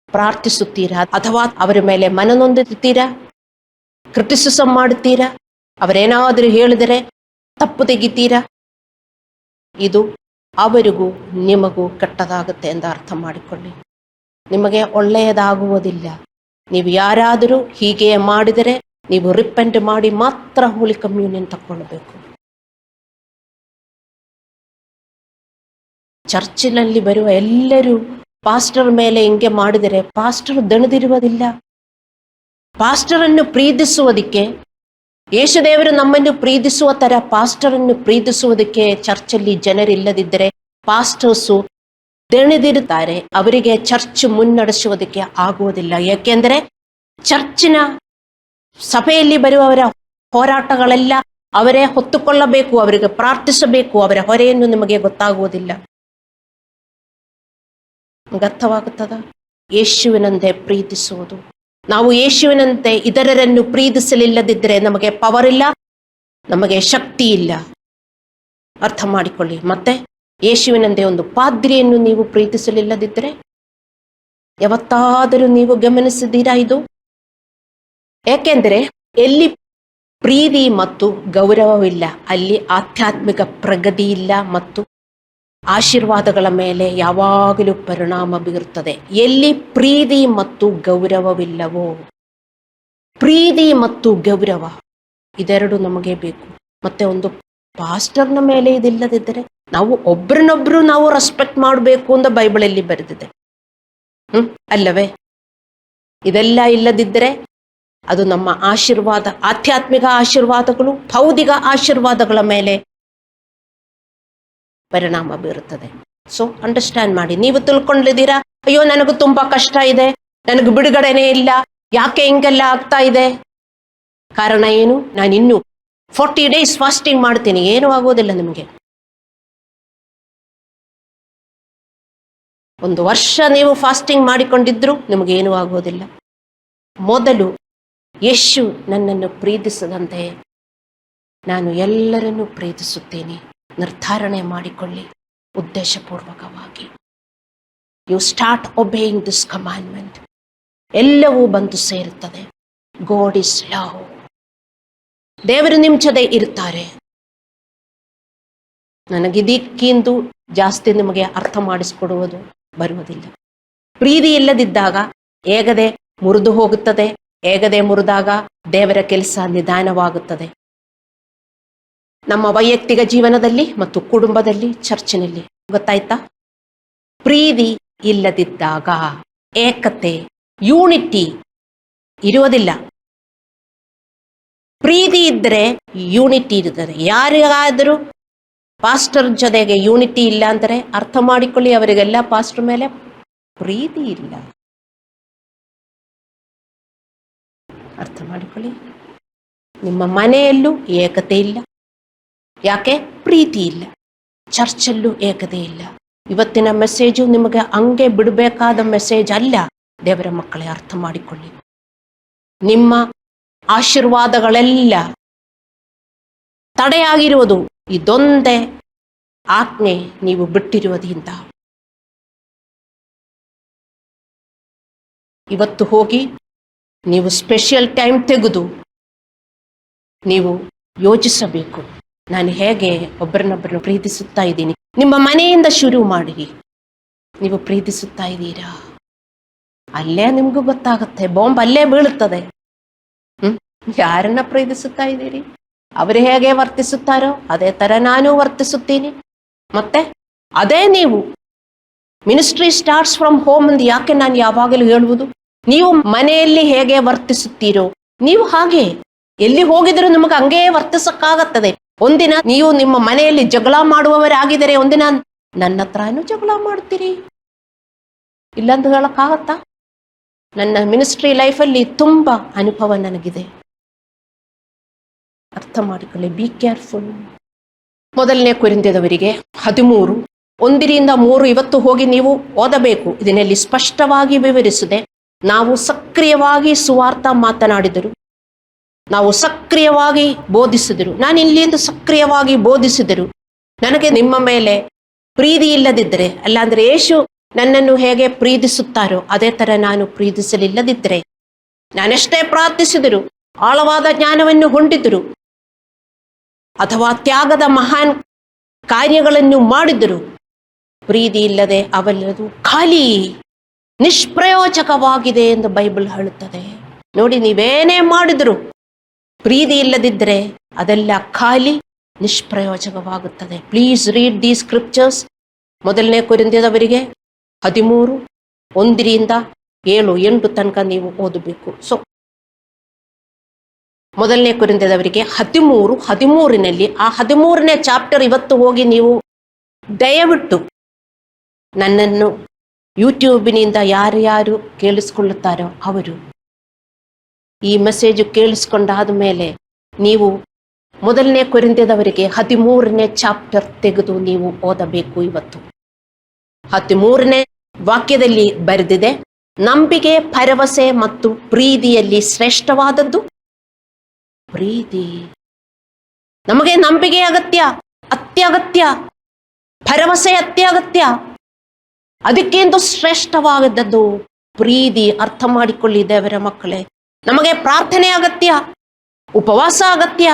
ಪ್ರಾರ್ಥಿಸುತ್ತೀರಾ, ಅಥವಾ ಅವರ ಮೇಲೆ ಮನನೊಂದುತ್ತೀರಾ, ಕ್ರಿಟಿಸಿಸಮ್ ಮಾಡುತ್ತೀರಾ, ಅವರೇನಾದರೂ ಹೇಳಿದರೆ ತಪ್ಪು ತೆಗಿತೀರಾ? ಇದು ಅವರಿಗೂ ನಿಮಗೂ ಕೆಟ್ಟದಾಗುತ್ತೆ ಎಂದು ಅರ್ಥ ಮಾಡಿಕೊಳ್ಳಿ. ನಿಮಗೆ ಒಳ್ಳೆಯದಾಗುವುದಿಲ್ಲ. ನೀವು ಯಾರಾದರೂ ಹೀಗೆ ಮಾಡಿದರೆ ನೀವು ರಿಪೆಂಟ್ ಮಾಡಿ ಮಾತ್ರ ಹೋಲಿ ಕಮ್ಯೂನಿಯನ್ ತಗೊಳ್ಬೇಕು. ಚರ್ಚಿನಲ್ಲಿ ಬರುವ ಎಲ್ಲರೂ ಪಾಸ್ಟರ್ ಮೇಲೆ ಹಿಂಗೆ ಮಾಡಿದರೆ ಪಾಸ್ಟರ್ ದಣಿದಿರುವುದಿಲ್ಲ. ಪಾಸ್ಟರನ್ನು ಪ್ರೀತಿಸುವುದಕ್ಕೆ, ಯೇಸುದೇವರು ನಮ್ಮನ್ನು ಪ್ರೀತಿಸುವ ತರ ಪಾಸ್ಟರನ್ನು ಪ್ರೀತಿಸುವುದಕ್ಕೆ ಚರ್ಚಲ್ಲಿ ಜನರಿಲ್ಲದಿದ್ದರೆ ಪಾಸ್ಟರ್ಸು ದಣಿದಿರುತ್ತಾರೆ. ಅವರಿಗೆ ಚರ್ಚ್ ಮುನ್ನಡೆಸುವುದಕ್ಕೆ ಆಗುವುದಿಲ್ಲ. ಯಾಕೆಂದರೆ ಚರ್ಚಿನ ಸಭೆಯಲ್ಲಿ ಬರುವವರ ಹೋರಾಟಗಳೆಲ್ಲ ಅವರೇ ಹೊತ್ತುಕೊಳ್ಳಬೇಕು, ಅವರಿಗೆ ಪ್ರಾರ್ಥಿಸಬೇಕು. ಅವರ ಹೊರೆಯನ್ನು ನಿಮಗೆ ಗೊತ್ತಾಗುವುದಿಲ್ಲ. ಅರ್ಥವಾಗುತ್ತದ? ಯೇಸುವಿನಂತೆ ಪ್ರೀತಿಸುವುದು. ನಾವು ಯೇಸುವಿನಂತೆ ಇತರರನ್ನು ಪ್ರೀತಿಸಲಿಲ್ಲದಿದ್ದರೆ ನಮಗೆ ಪವರ್ ಇಲ್ಲ, ನಮಗೆ ಶಕ್ತಿ ಇಲ್ಲ. ಅರ್ಥ ಮಾಡಿಕೊಳ್ಳಿ. ಮತ್ತೆ ಯೇಸುವಿನಂತೆ ಒಂದು ಪಾದ್ರಿಯನ್ನು ನೀವು ಪ್ರೀತಿಸಲಿಲ್ಲದಿದ್ದರೆ, ಯಾವತ್ತಾದರೂ ನೀವು ಗಮನಿಸಿದ್ದೀರಾ ಇದು? ಏಕೆಂದರೆ ಎಲ್ಲಿ ಪ್ರೀತಿ ಮತ್ತು ಗೌರವವಿಲ್ಲ ಅಲ್ಲಿ ಆಧ್ಯಾತ್ಮಿಕ ಪ್ರಗತಿ ಇಲ್ಲ ಮತ್ತು ಆಶೀರ್ವಾದಗಳ ಮೇಲೆ ಯಾವಾಗಲೂ ಪರಿಣಾಮ ಬೀರುತ್ತದೆ. ಎಲ್ಲಿ ಪ್ರೀತಿ ಮತ್ತು ಗೌರವವಿಲ್ಲವೋ, ಪ್ರೀತಿ ಮತ್ತು ಗೌರವ ಇದೆರಡು ನಮಗೆ ಬೇಕು. ಮತ್ತೆ ಒಂದು ಪಾಸ್ಟರ್ನ ಮೇಲೆ ಇದಿಲ್ಲದಿದ್ದರೆ ನಾವು ಒಬ್ರನ್ನೊಬ್ರು ನಾವು ರೆಸ್ಪೆಕ್ಟ್ ಮಾಡಬೇಕು ಅಂತ ಬೈಬಲಲ್ಲಿ ಬರೆದಿದೆ, ಅಲ್ಲವೇ? ಇದೆಲ್ಲ ಇಲ್ಲದಿದ್ದರೆ ಅದು ನಮ್ಮ ಆಶೀರ್ವಾದ, ಆಧ್ಯಾತ್ಮಿಕ ಆಶೀರ್ವಾದಗಳು, ಭೌತಿಕ ಆಶೀರ್ವಾದಗಳ ಮೇಲೆ ಪರಿಣಾಮ ಬೀರುತ್ತದೆ. ಸೊ ಅಂಡರ್ಸ್ಟ್ಯಾಂಡ್ ಮಾಡಿ. ನೀವು ತಿಳ್ಕೊಂಡಿದ್ದೀರಾ, ಅಯ್ಯೋ ನನಗೂ ತುಂಬಾ ಕಷ್ಟ ಇದೆ, ನನಗೆ ಬಿಡುಗಡೆನೇ ಇಲ್ಲ, ಯಾಕೆ ಹಿಂಗೆಲ್ಲ ಆಗ್ತಾ ಇದೆ? ಕಾರಣ ಏನು? ನಾನು ಇನ್ನು 40 days ಫಾಸ್ಟಿಂಗ್ ಮಾಡ್ತೀನಿ. ಏನೂ ಆಗೋದಿಲ್ಲ ನಿಮಗೆ. 1 ವರ್ಷ ನೀವು ಫಾಸ್ಟಿಂಗ್ ಮಾಡಿಕೊಂಡಿದ್ರು ನಿಮಗೇನೂ ಆಗೋದಿಲ್ಲ. ಮೊದಲು ಯೇಸು ನನ್ನನ್ನು ಪ್ರೀತಿಸದಂತೆ ನಾನು ಎಲ್ಲರನ್ನೂ ಪ್ರೀತಿಸುತ್ತೇನೆ ನಿರ್ಧಾರಣೆ ಮಾಡಿಕೊಳ್ಳಿ ಉದ್ದೇಶಪೂರ್ವಕವಾಗಿ. You start obeying this commandment. ಎಲ್ಲವೂ ಬಂದು ಸೇರುತ್ತದೆ. God is love. ದೇವರು ನಿಮ್ಮ ಜೊತೆ ಇರ್ತಾರೆ. ನನಗಿದಕ್ಕಿಂತ ಜಾಸ್ತಿ ನಿಮಗೆ ಅರ್ಥ ಮಾಡಿಸಿಕೊಡುವುದು ಬರುವುದಿಲ್ಲ. ಪ್ರೀತಿ ಇಲ್ಲದಿದ್ದಾಗ ಹೇಗದೆ ಮುರಿದು ಹೋಗುತ್ತದೆ. ಹೇಗದೆ ಮುರಿದಾಗ ದೇವರ ಕೆಲಸ ನಿಧಾನವಾಗುತ್ತದೆ. ನಮ್ಮ ವೈಯಕ್ತಿಕ ಜೀವನದಲ್ಲಿ ಮತ್ತು ಕುಟುಂಬದಲ್ಲಿ, ಚರ್ಚಿನಲ್ಲಿ. ಗೊತ್ತಾಯ್ತಾ? ಪ್ರೀತಿ ಇಲ್ಲದಿದ್ದಾಗ ಏಕತೆ, ಯೂನಿಟಿ ಇರುವುದಿಲ್ಲ. ಪ್ರೀತಿ ಇದ್ದರೆ ಯೂನಿಟಿ ಇರುತ್ತದೆ. ಯಾರಿಗಾದರೂ ಪಾಸ್ಟರ್ ಜೊತೆಗೆ ಯೂನಿಟಿ ಇಲ್ಲ ಅಂದರೆ ಅರ್ಥ ಮಾಡಿಕೊಳ್ಳಿ, ಅವರಿಗೆಲ್ಲ ಪಾಸ್ಟರ್ ಮೇಲೆ ಪ್ರೀತಿ ಇಲ್ಲ. ಅರ್ಥ ಮಾಡಿಕೊಳ್ಳಿ. ನಿಮ್ಮ ಮನೆಯಲ್ಲೂ ಏಕತೆ ಇಲ್ಲ. ಯಾಕೆ? ಪ್ರೀತಿ ಇಲ್ಲ. ಚರ್ಚಲ್ಲೂ ಏಕತೆ ಇಲ್ಲ. ಇವತ್ತಿನ ಮೆಸೇಜು ನಿಮಗೆ ಹಂಗೆ ಬಿಡಬೇಕಾದ ಮೆಸೇಜ್ ಅಲ್ಲ. ದೇವರ ಮಕ್ಕಳೇ, ಅರ್ಥ ಮಾಡಿಕೊಳ್ಳಿ. ನಿಮ್ಮ ಆಶೀರ್ವಾದಗಳೆಲ್ಲ ತಡೆಯಾಗಿರುವುದು ಇದೊಂದೇ ಆಜ್ಞೆ ನೀವು ಬಿಟ್ಟಿರುವುದರಿಂದ. ಇವತ್ತು ಹೋಗಿ ನೀವು ಸ್ಪೆಷಲ್ ಟೈಮ್ ತೆಗೆದು ನೀವು ಯೋಚಿಸಬೇಕು. ನಾನು ಹೇಗೆ ಒಬ್ಬರನ್ನೊಬ್ಬರನ್ನು ಪ್ರೀತಿಸುತ್ತಾ ಇದ್ದೀನಿ. ನಿಮ್ಮ ಮನೆಯಿಂದ ಶುರು ಮಾಡಿ. ನೀವು ಪ್ರೀತಿಸುತ್ತಾ ಇದ್ದೀರಾ? ಅಲ್ಲೇ ನಿಮಗೂ ಗೊತ್ತಾಗುತ್ತೆ, ಬಾಂಬ್ ಅಲ್ಲೇ ಬೀಳುತ್ತದೆ. ಯಾರನ್ನ ಪ್ರೀತಿಸುತ್ತಾ ಇದ್ದೀರಿ? ಅವರು ಹೇಗೆ ವರ್ತಿಸುತ್ತಾರೋ ಅದೇ ತರ ನಾನು ವರ್ತಿಸುತ್ತೀನಿ. ಮತ್ತೆ ಅದೇ ನೀವು. ಮಿನಿಸ್ಟ್ರಿ ಸ್ಟಾರ್ಟ್ಸ್ ಫ್ರಮ್ ಹೋಮ್ ಎಂದು ಯಾಕೆ ನಾನು ಯಾವಾಗಲೂ ಹೇಳುವುದು? ನೀವು ಮನೆಯಲ್ಲಿ ಹೇಗೆ ವರ್ತಿಸುತ್ತೀರೋ ನೀವು ಹಾಗೆ ಎಲ್ಲಿ ಹೋಗಿದ್ರು ನಿಮಗೆ ಹಂಗೇ ವರ್ತಿಸಕ್ಕಾಗತ್ತದೆ. ಒಂದಿನ ನೀವು ನಿಮ್ಮ ಮನೆಯಲ್ಲಿ ಜಗಳ ಮಾಡುವವರಾಗಿದ್ದರೆ ಒಂದಿನ ನನ್ನ ಹತ್ರನೂ ಜಗಳ ಮಾಡ್ತೀರಿ. ಇಲ್ಲಂತ ಹೇಳಕ್ಕಾಗತ್ತಾ? ನನ್ನ ಮಿನಿಸ್ಟ್ರಿ ಲೈಫಲ್ಲಿ ತುಂಬಾ ಅನುಭವ ನನಗಿದೆ. ಅರ್ಥ ಮಾಡಿಕೊಳ್ಳಿ. Be careful. ಮೊದಲನೇ ಕೊರಿಂಥದವರಿಗೆ 13:1-3 ಇವತ್ತು ಹೋಗಿ ನೀವು ಓದಬೇಕು. ಇದರಲ್ಲಿ ಸ್ಪಷ್ಟವಾಗಿ ವಿವರಿಸಿದೆ. ನಾವು ಸಕ್ರಿಯವಾಗಿ ಸುವಾರ್ಥ ಮಾತನಾಡಿದರು, ನಾವು ಸಕ್ರಿಯವಾಗಿ ಬೋಧಿಸಿದರು. ನಾನು ಇಲ್ಲಿಂದ ಸಕ್ರಿಯವಾಗಿ ಬೋಧಿಸಿದರು. ನನಗೆ ನಿಮ್ಮ ಮೇಲೆ ಪ್ರೀತಿ ಇಲ್ಲದಿದ್ದರೆ, ಅಲ್ಲಾಂದ್ರೆ ಯೇಸು ನನ್ನನ್ನು ಹೇಗೆ ಪ್ರೀತಿಸುತ್ತಾರೋ ಅದೇ ತರ ನಾನು ಪ್ರೀತಿಸಲಿಲ್ಲದಿದ್ದರೆ, ನಾನೆಷ್ಟೇ ಪ್ರಾರ್ಥಿಸಿದರು, ಆಳವಾದ ಜ್ಞಾನವನ್ನು ಹೊಂದಿದ್ದರು, ಅಥವಾ ತ್ಯಾಗದ ಮಹಾನ್ ಕಾರ್ಯಗಳನ್ನು ಮಾಡಿದರು, ಪ್ರೀತಿ ಇಲ್ಲದೆ ಅವೆಲ್ಲದು ಖಾಲಿ, ನಿಷ್ಪ್ರಯೋಜಕವಾಗಿದೆ ಎಂದು ಬೈಬಲ್ ಹೇಳುತ್ತದೆ. ನೋಡಿ, ನೀವೇನೇ ಮಾಡಿದ್ರು ಪ್ರೀತಿ ಇಲ್ಲದಿದ್ದರೆ ಅದೆಲ್ಲ ಖಾಲಿ, ನಿಷ್ಪ್ರಯೋಜಕವಾಗುತ್ತದೆ. Please read the scriptures. ಮೊದಲನೇ ಕೊರಿಂಥದವರಿಗೆ 13:1-7-8 ತನಕ ನೀವು ಓದಬೇಕು. ಸೊ ಮೊದಲನೇ ಕೊರಿಂಥದವರಿಗೆ 13:13 ಆ 13ನೇ ಚಾಪ್ಟರ್ ಇವತ್ತು ಹೋಗಿ ನೀವು ದಯವಿಟ್ಟು ನನ್ನನ್ನು ಯೂಟ್ಯೂಬಿನಿಂದ ಯಾರ್ಯಾರು ಕೇಳಿಸ್ಕೊಳ್ಳುತ್ತಾರೋ ಅವರು ಈ ಮೆಸೇಜ್ ಕೇಳಿಸ್ಕೊಂಡಾದ ಮೇಲೆ ನೀವು ಮೊದಲನೇ ಕೊರಿಂಥದವರಿಗೆ 13ನೇ ಚಾಪ್ಟರ್ ತೆಗೆದು ನೀವು ಓದಬೇಕು. ಇವತ್ತು 13ನೇ ವಾಕ್ಯದಲ್ಲಿ ಬರೆದಿದೆ, ನಂಬಿಕೆ, ಭರವಸೆ ಮತ್ತು ಪ್ರೀತಿಯಲ್ಲಿ ಶ್ರೇಷ್ಠವಾದದ್ದು ಪ್ರೀತಿ. ನಮಗೆ ನಂಬಿಕೆ ಅಗತ್ಯ, ಅತ್ಯಗತ್ಯ. ಭರವಸೆ ಅತ್ಯಗತ್ಯ. ಅದಕ್ಕಿಂತ ಶ್ರೇಷ್ಠವಾದದ್ದು ಪ್ರೀತಿ. ಅರ್ಥ ಮಾಡಿಕೊಳ್ಳಿ ದೇವರ ಮಕ್ಕಳೇ. ನಮಗೆ ಪ್ರಾರ್ಥನೆ ಅಗತ್ಯ, ಉಪವಾಸ ಅಗತ್ಯ,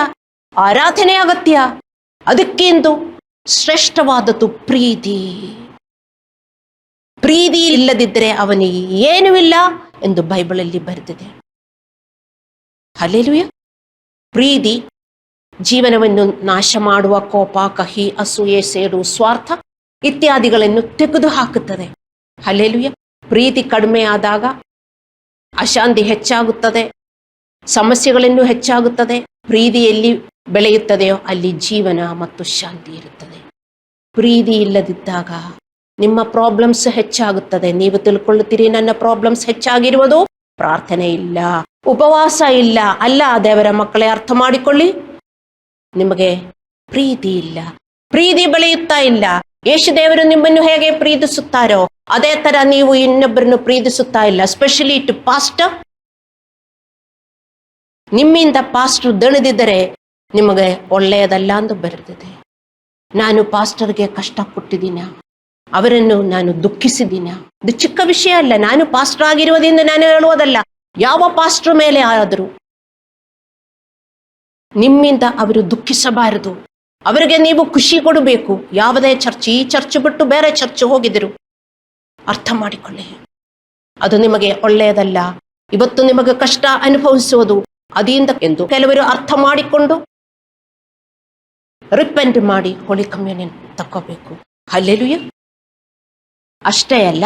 ಆರಾಧನೆ ಅಗತ್ಯ. ಅದಕ್ಕಿಂತ ಶ್ರೇಷ್ಠವಾದದ್ದು ಪ್ರೀತಿ. ಪ್ರೀತಿ ಇಲ್ಲದಿದ್ದರೆ ಅವನಿಗೆ ಏನೂ ಇಲ್ಲ ಎಂದು ಬೈಬಲಲ್ಲಿ ಬರೆದಿದೆ. ಹಲ್ಲೆಲೂಯಾ. ಪ್ರೀತಿ ಜೀವನವನ್ನು ನಾಶ ಮಾಡುವ ಕೋಪ, ಕಹಿ, ಅಸೂಯೆ, ಸೇಡು, ಸ್ವಾರ್ಥ ಇತ್ಯಾದಿಗಳನ್ನು ತೆಗೆದು ಹಾಕುತ್ತದೆ. ಹಲ್ಲೆಲೂಯಾ. ಪ್ರೀತಿ ಕಡಿಮೆ ಆದಾಗ ಅಶಾಂತಿ ಹೆಚ್ಚಾಗುತ್ತದೆ, ಸಮಸ್ಯೆಗಳನ್ನು ಹೆಚ್ಚಾಗುತ್ತದೆ. ಪ್ರೀತಿ ಎಲ್ಲಿ ಬೆಳೆಯುತ್ತದೆಯೋ ಅಲ್ಲಿ ಜೀವನ ಮತ್ತು ಶಾಂತಿ ಇರುತ್ತದೆ. ಪ್ರೀತಿ ಇಲ್ಲದಿದ್ದಾಗ ನಿಮ್ಮ ಪ್ರಾಬ್ಲಮ್ಸ್ ಹೆಚ್ಚಾಗುತ್ತದೆ. ನೀವು ತಿಳ್ಕೊಳ್ಳುತ್ತೀರಿ, ನನ್ನ ಪ್ರಾಬ್ಲಮ್ಸ್ ಹೆಚ್ಚಾಗಿರುವುದು ಪ್ರಾರ್ಥನೆ ಇಲ್ಲ, ಉಪವಾಸ ಇಲ್ಲ. ಅಲ್ಲ ದೇವರ ಮಕ್ಕಳೇ, ಅರ್ಥ ಮಾಡಿಕೊಳ್ಳಿ. ನಿಮಗೆ ಪ್ರೀತಿ ಇಲ್ಲ, ಪ್ರೀತಿ ಬೆಳೆಯುತ್ತಾ ಇಲ್ಲ. ಯೇಸು ದೇವರು ನಿಮ್ಮನ್ನು ಹೇಗೆ ಪ್ರೀತಿಸುತ್ತಾರೋ ಅದೇ ತರ ನೀವು ಇನ್ನೊಬ್ಬರನ್ನು ಪ್ರೀತಿಸುತ್ತಾ ಇಲ್ಲ. Specially to pastor. ನಿಮ್ಮಿಂದ ಪಾಸ್ಟರ್ ದಣಿದಿದ್ದರೆ ನಿಮಗೆ ಒಳ್ಳೆಯದಲ್ಲ ಎಂದು ಬರೆದಿದೆ. ನಾನು ಪಾಸ್ಟರ್ಗೆ ಕಷ್ಟ ಕೊಟ್ಟಿದ್ದೀನ, ಅವರನ್ನು ನಾನು ದುಃಖಿಸಿದ್ದೀನ. ಇದು ಚಿಕ್ಕ ವಿಷಯ ಅಲ್ಲ. ನಾನು ಪಾಸ್ಟರ್ ಆಗಿರುವುದರಿಂದ ನಾನು ಹೇಳುವುದಲ್ಲ, ಯಾವ ಪಾಸ್ಟರ್ ಮೇಲೆ ಆದರೂ ನಿಮ್ಮಿಂದ ಅವರು ದುಃಖಿಸಬಾರದು. ಅವರಿಗೆ ನೀವು ಖುಷಿ ಕೊಡಬೇಕು. ಯಾವುದೇ ಚರ್ಚ್, ಈ ಚರ್ಚ್ ಬಿಟ್ಟು ಬೇರೆ ಚರ್ಚ್ ಹೋಗಿದ್ರು, ಅರ್ಥ ಮಾಡಿಕೊಳ್ಳಿ, ಅದು ನಿಮಗೆ ಒಳ್ಳೆಯದಲ್ಲ. ಇವತ್ತು ನಿಮಗೆ ಕಷ್ಟ ಅನುಭವಿಸುವುದು ಅದರಿಂದ ಎಂದು ಕೆಲವರು ಅರ್ಥ ಮಾಡಿಕೊಂಡು ರಿಪೆಂಟ್ ಮಾಡಿ ಹೋಲಿ ಕಮ್ಯುನಿಯನ್ ತಕ್ಕೋಬೇಕು. ಹಲ್ಲೆಲೂಯಾ. ಅಷ್ಟೇ ಅಲ್ಲ,